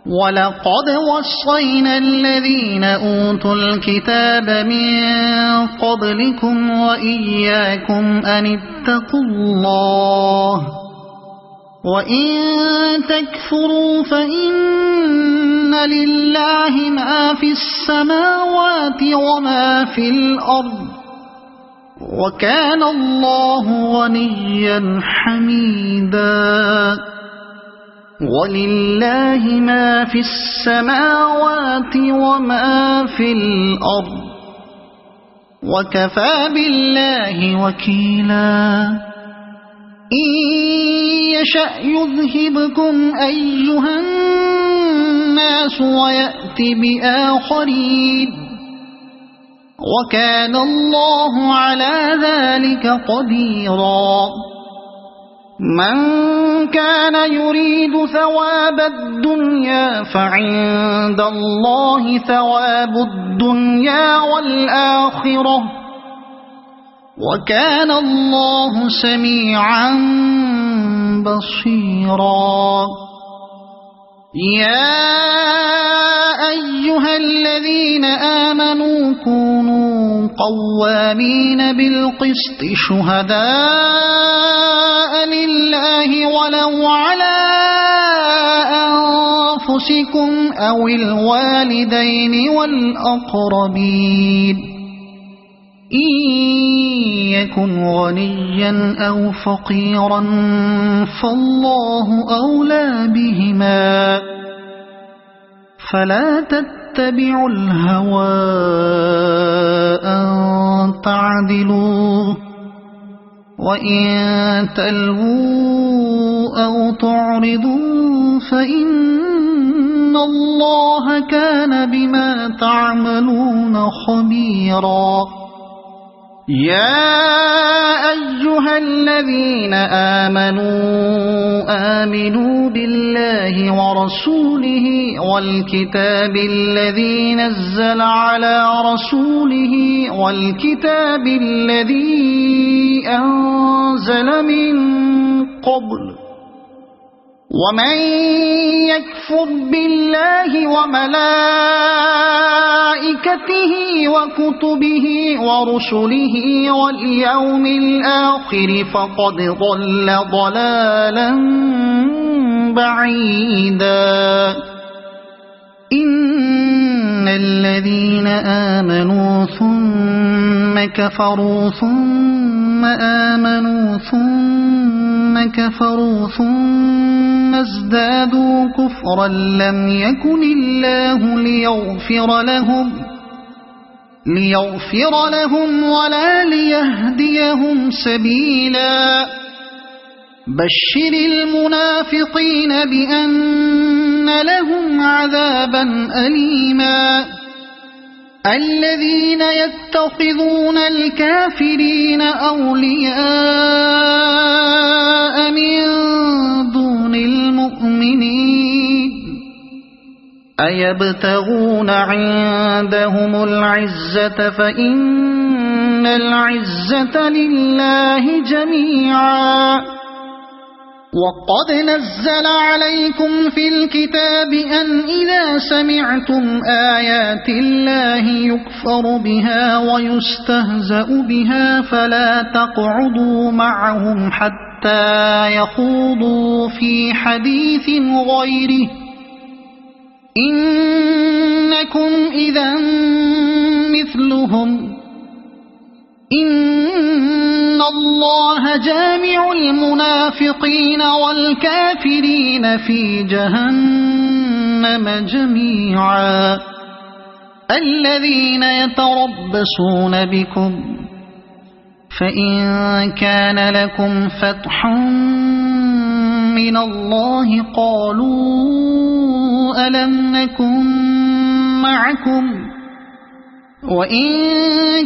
ولقد وصينا الذين أوتوا الكتاب من قبلكم وإياكم أن اتقوا الله وإن تكفروا فإن لله ما في السماوات وما في الأرض وكان الله غنيا حميدا ولله ما في السماوات وما في الأرض وكفى بالله وكيلا إن يشأ يذهبكم أيها الناس ويأت بآخرين وكان الله على ذلك قديرا من كان يريد ثواب الدنيا فعند الله ثواب الدنيا والآخرة وكان الله سميعا بصيرا يا أيها الذين آمنوا كونوا قوامين بالقسط شهداء لله ولو على أنفسكم أو الوالدين والأقربين إن يكن غنيا أو فقيرا فالله أولى بهما فلا تتبعوا الهوى أن تعدلوا وإن تلووا أو تعرضوا فإن الله كان بما تعملون خبيرا يا أيها الذين آمنوا بالله ورسوله والكتاب الذي نزل على رسوله والكتاب الذي أنزل من قبل ومن يكفر بالله وملائكته وكتبه ورسله واليوم الآخر فقد ضل ضلالا بعيدا إن الذين آمنوا ثم كفروا ثم ثم آمنوا ثم كفروا ثم ازدادوا كفرا لم يكن الله ليغفر لهم ولا ليهديهم سبيلا بشر المنافقين بأن لهم عذابا أليما الذين يتخذون الكافرين أولياء من دون المؤمنين أيبتغون عندهم العزة فإن العزة لله جميعا وقد نزل عليكم في الكتاب أن إذا سمعتم آيات الله يكفر بها ويستهزأ بها فلا تقعدوا معهم حتى يخوضوا في حديث غيره إنكم إذا مثلهم إن الله جامع المنافقين والكافرين في جهنم جميعا الذين يتربصون بكم فإن كان لكم فتح من الله قالوا ألم نكن معكم وإن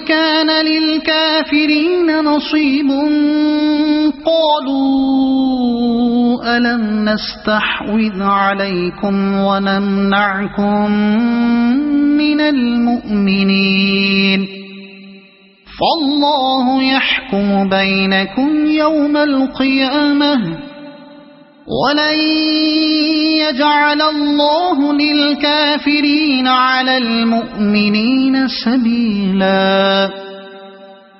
كان للكافرين نصيب قالوا ألم نستحوذ عليكم ونمنعكم من المؤمنين فالله يحكم بينكم يوم القيامة ولن يجعل الله للكافرين على المؤمنين سبيلا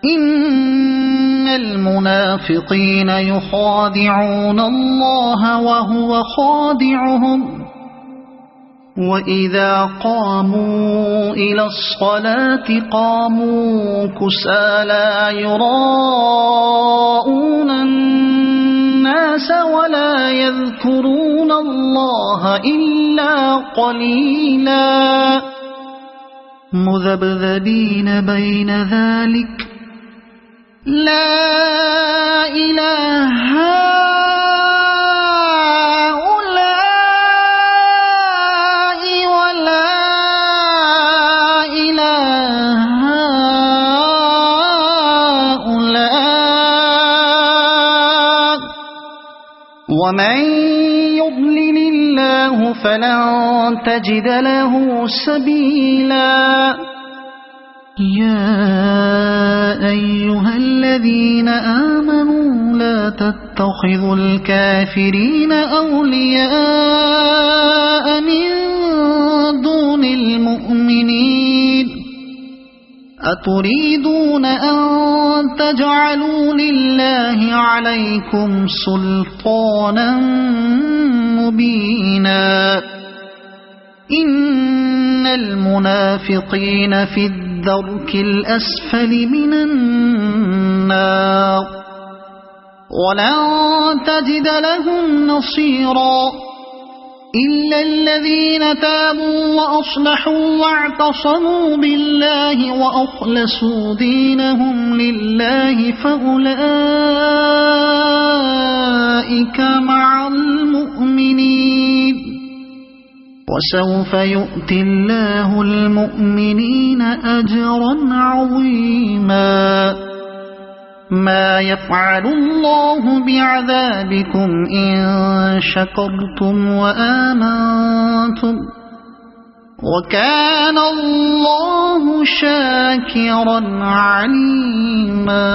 إن المنافقين يخادعون الله وهو خادعهم وإذا قاموا إلى الصلاة قاموا كسالى يراءون الناس ولا يذكرون الله إلا قليلا مذبذبين بين ذلك لا إله هؤلاء ولا إله هؤلاء ومن يضلل الله فلن تجد له سبيلا يا أيها الذين آمنوا لا تتخذوا الكافرين أولياء من دون المؤمنين أتريدون أن تجعلوا لله عليكم سلطانا مبينا إن المنافقين في الدرك الأسفل من النار ولن تجد لهم نصيرا إلا الذين تابوا وأصلحوا واعتصموا بالله وأخلصوا دينهم لله فأولئك مع المؤمنين وسوف يؤتي الله المؤمنين أجرا عظيما ما يفعل الله بعذابكم إن شكرتم وآمنتم وكان الله شاكرا عليما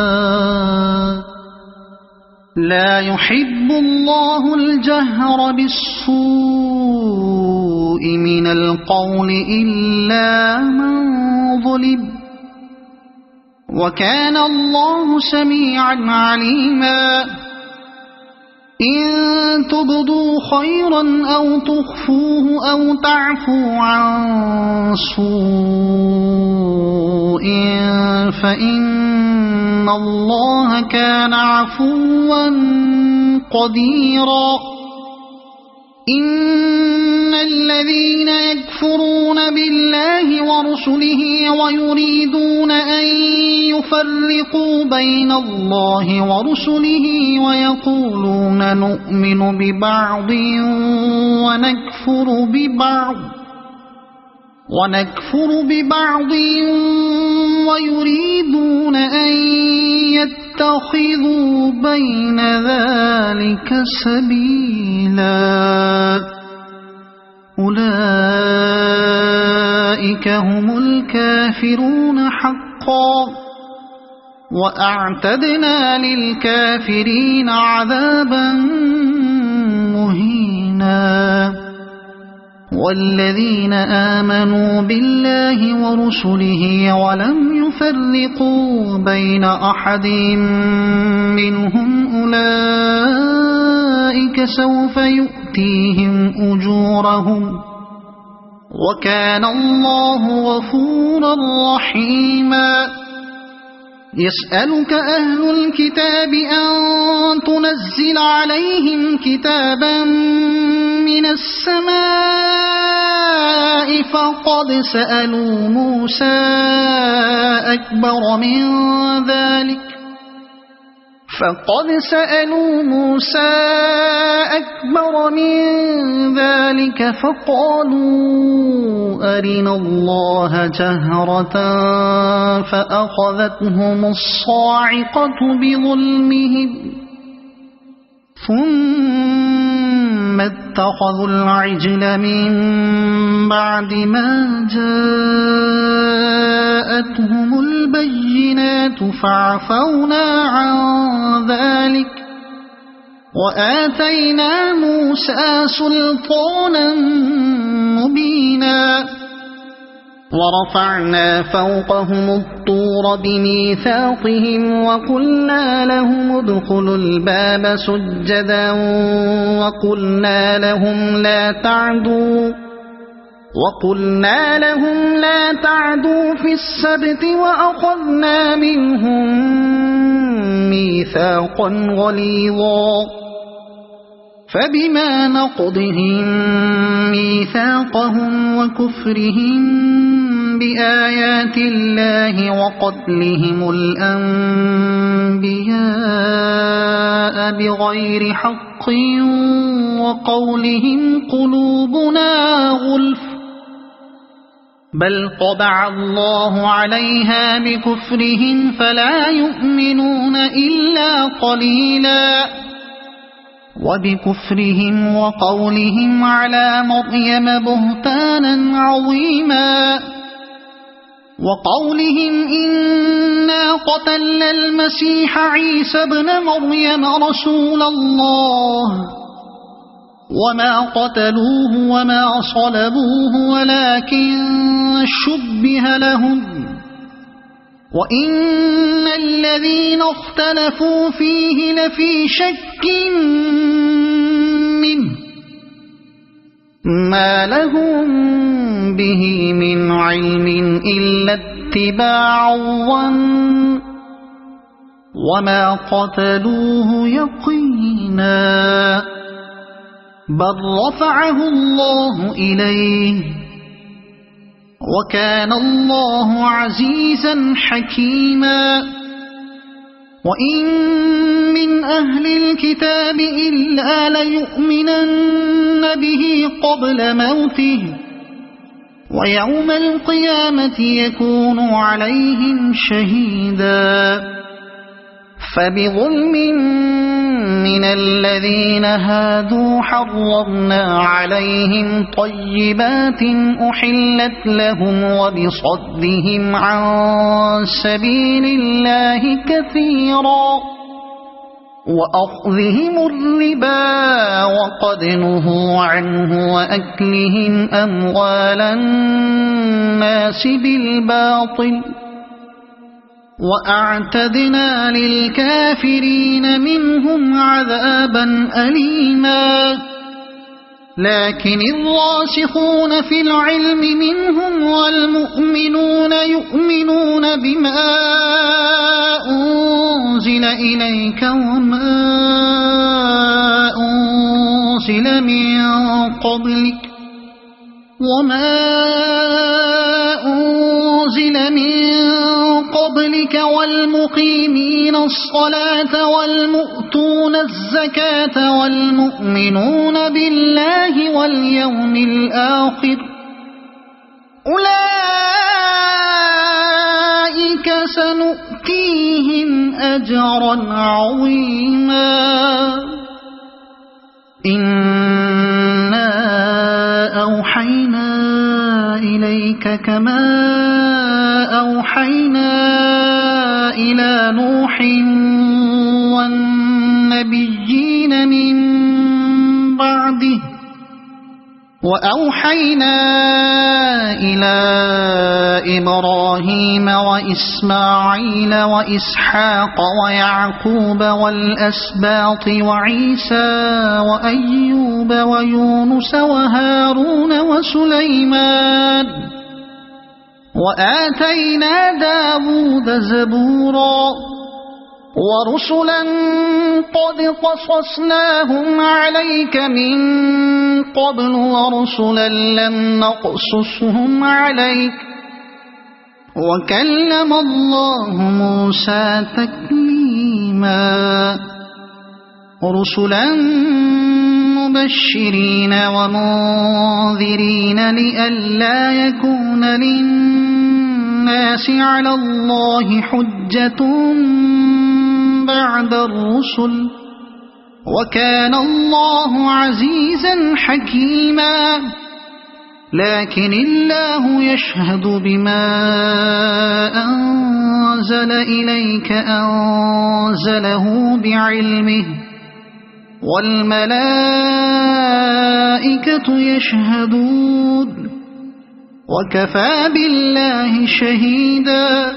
لا يحب الله الجهر بالسوء من القول إلا من ظلم وكان الله سميعا عليما إن تبدوا خيرا أو تخفوه أو تعفوا عن سوء فإن إن الله كان عفوا قديرا إن الذين يكفرون بالله ورسله ويريدون أن يفرقوا بين الله ورسله ويقولون نؤمن ببعض ونكفر ببعض ويريدون أن يتخذوا بين ذلك سبيلا أولئك هم الكافرون حقا وأعتدنا للكافرين عذابا مهينا والذين آمنوا بالله ورسله ولم يفرقوا بين أحد منهم أولئك سوف يؤتيهم أجورهم وكان الله غفورا رحيما يسألك أهل الكتاب أن تنزل عليهم كتابا من السماء فقد سألوا موسى أكبر من ذلك فقالوا أرنا الله جهرة فأخذتهم الصاعقة بظلمهم ثم اتخذوا العجل من بعد ما جاءتهم البينات فعفونا عن ذلك وآتينا موسى سلطانا مبينا ورفعنا فوقهم الطور بميثاقهم وقلنا لهم ادخلوا الباب سجدا وقلنا لهم لا تعدوا في السبت وأخذنا منهم ميثاقا غليظا فبما نقضهم ميثاقهم وكفرهم بآيات الله وقتلهم الأنبياء بغير حق وقولهم قلوبنا غلف بل طبع الله عليها بكفرهم فلا يؤمنون إلا قليلا وبكفرهم وقولهم على مريم بهتانا عظيما وقولهم إنا قتلنا المسيح عيسى ابن مريم رسول الله وما قتلوه وما صلبوه ولكن شبه لهم وإن الذين اختلفوا فيه لفي شك منه ما لهم به من علم إلا اتباع الظن وما قتلوه يقينا بل رفعه الله إليه وكان الله عزيزا حكيما وإن من أهل الكتاب إلا ليؤمنن به قبل موته ويوم القيامة يكون عليهم شهيدا فبظلم من الذين هادوا حرمنا عليهم طيبات أحلت لهم وبصدهم عن سبيل الله كثيرا وأخذهم الربا وقد نهوا عنه وأكلهم أموال الناس بالباطل وأعتدنا للكافرين منهم عذابا أليما لكن الراسخون في العلم منهم والمؤمنون يؤمنون بما أنزل إليك وما أنزل من قبلك والمقيمين الصلاة والمؤتون الزكاة والمؤمنون بالله واليوم الآخر أولئك سنؤتيهم أجرا عظيما إنا أوحينا إليك كما أوحينا إلى نوح والنبيين من بعده وأوحينا إلى إبراهيم وإسماعيل وإسحاق ويعقوب والأسباط وعيسى وأيوب ويونس وهارون وسليمان وآتينا داود زبورا ورسلا قد قصصناهم عليك من قبل ورسلا لم نقصصهم عليك وكلم الله موسى تكليما رسلا مبشرين ومنذرين لئلا يكون للناس على الله حجة بعد الرسل وكان الله عزيزا حكيما لكن الله يشهد بما أنزل إليك أنزله بعلمه والملائكة يشهدون وكفى بالله شهيدا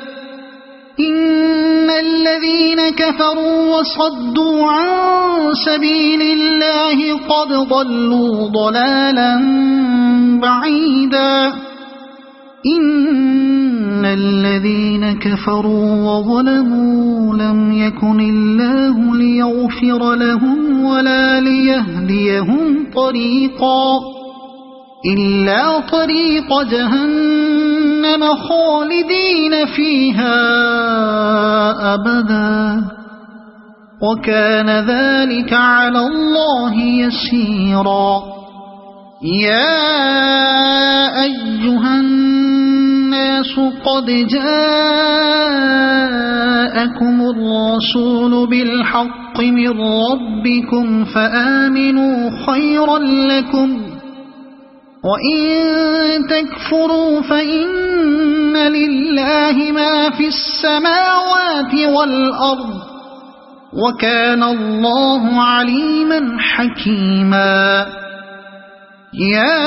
إن الذين كفروا وصدوا عن سبيل الله قد ضلوا ضلالا بعيدا إن الذين كفروا وظلموا لم يكن الله ليغفر لهم ولا ليهديهم طريقا إلا طريق جهنم خالدين فيها أبدا وكان ذلك على الله يسيرا يا أيها الناس قد جاءكم الرسول بالحق من ربكم فآمنوا خيرا لكم وإن تكفروا فإن لله ما في السماوات والأرض وكان الله عليما حكيما يا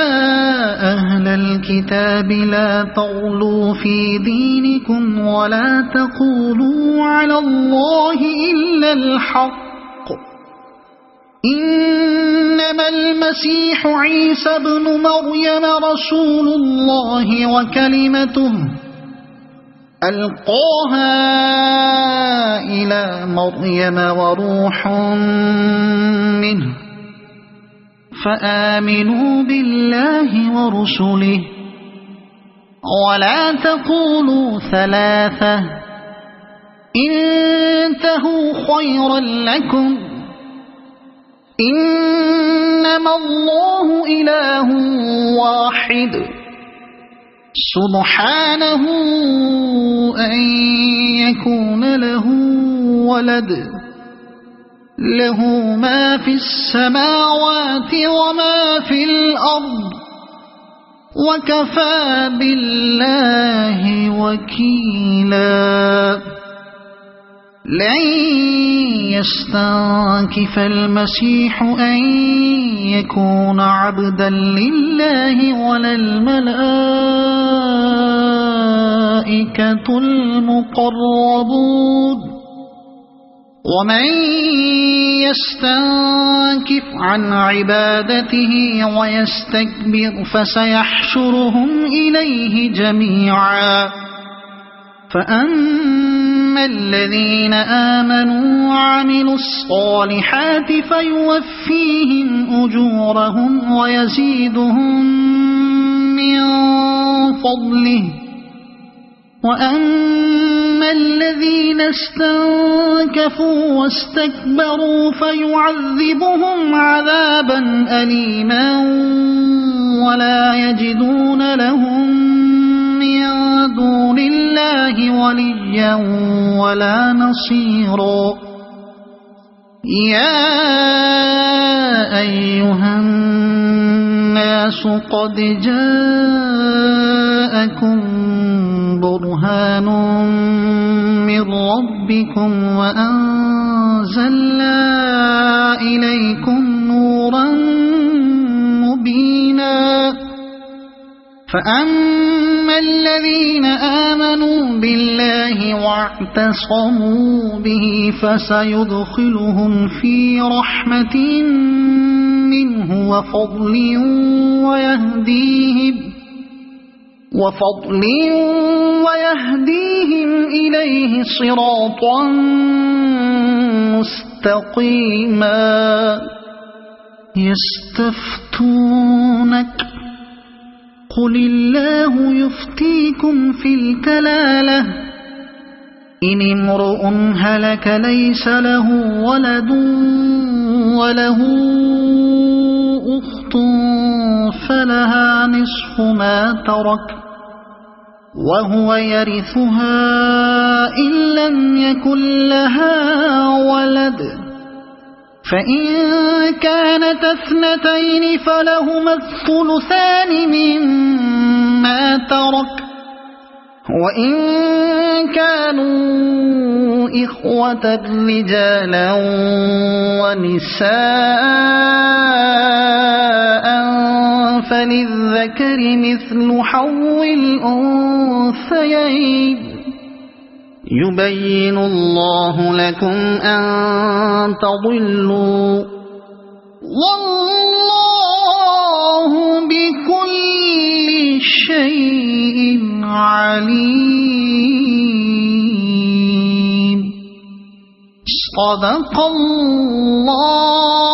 أهل الكتاب لا تغلوا في دينكم ولا تقولوا على الله إلا الحق إنما المسيح عيسى بن مريم رسول الله وكلمته ألقاها إلى مريم وروح منه فآمنوا بالله ورسله ولا تقولوا ثلاثة انتهوا خيرا لكم إنما الله إله واحد سبحانه أن يكون له ولد له ما في السماوات وما في الأرض وكفى بالله وكيلا لن يستنكف المسيح أن يكون عبدا لله ولا الملائكة المقربون ومن يستنكف عن عبادته ويستكبر فسيحشرهم إليه جميعا فأما الذين آمنوا وعملوا الصالحات فيوفيهم أجورهم ويزيدهم من فضله وأما الذين استنكفوا واستكبروا فيعذبهم عذابا أليما ولا يجدون لهم من دون الله وليا ولا نصيرا يا أيها الناس قد جاءكم برهان من ربكم وأنزلنا إليكم نورا مبينا فأما الذين آمنوا بالله واعتصموا به فسيدخلهم في رحمة منه وفضل ويهديهم إليه صراطا مستقيما يستفتونك قل الله يفتيكم في الكلالة إن امرؤ هلك ليس له ولد وله أخت فلها نصف ما ترك وهو يرثها إن لم يكن لها ولد فإن كانت اثنتين فلهما الثلثان مما ترك وإن كانوا إخوة رجالا ونساء فللذكر مثل حظ الأنثيين يبين الله لكم أن تضلوا والله بكل شيء عليم صدق الله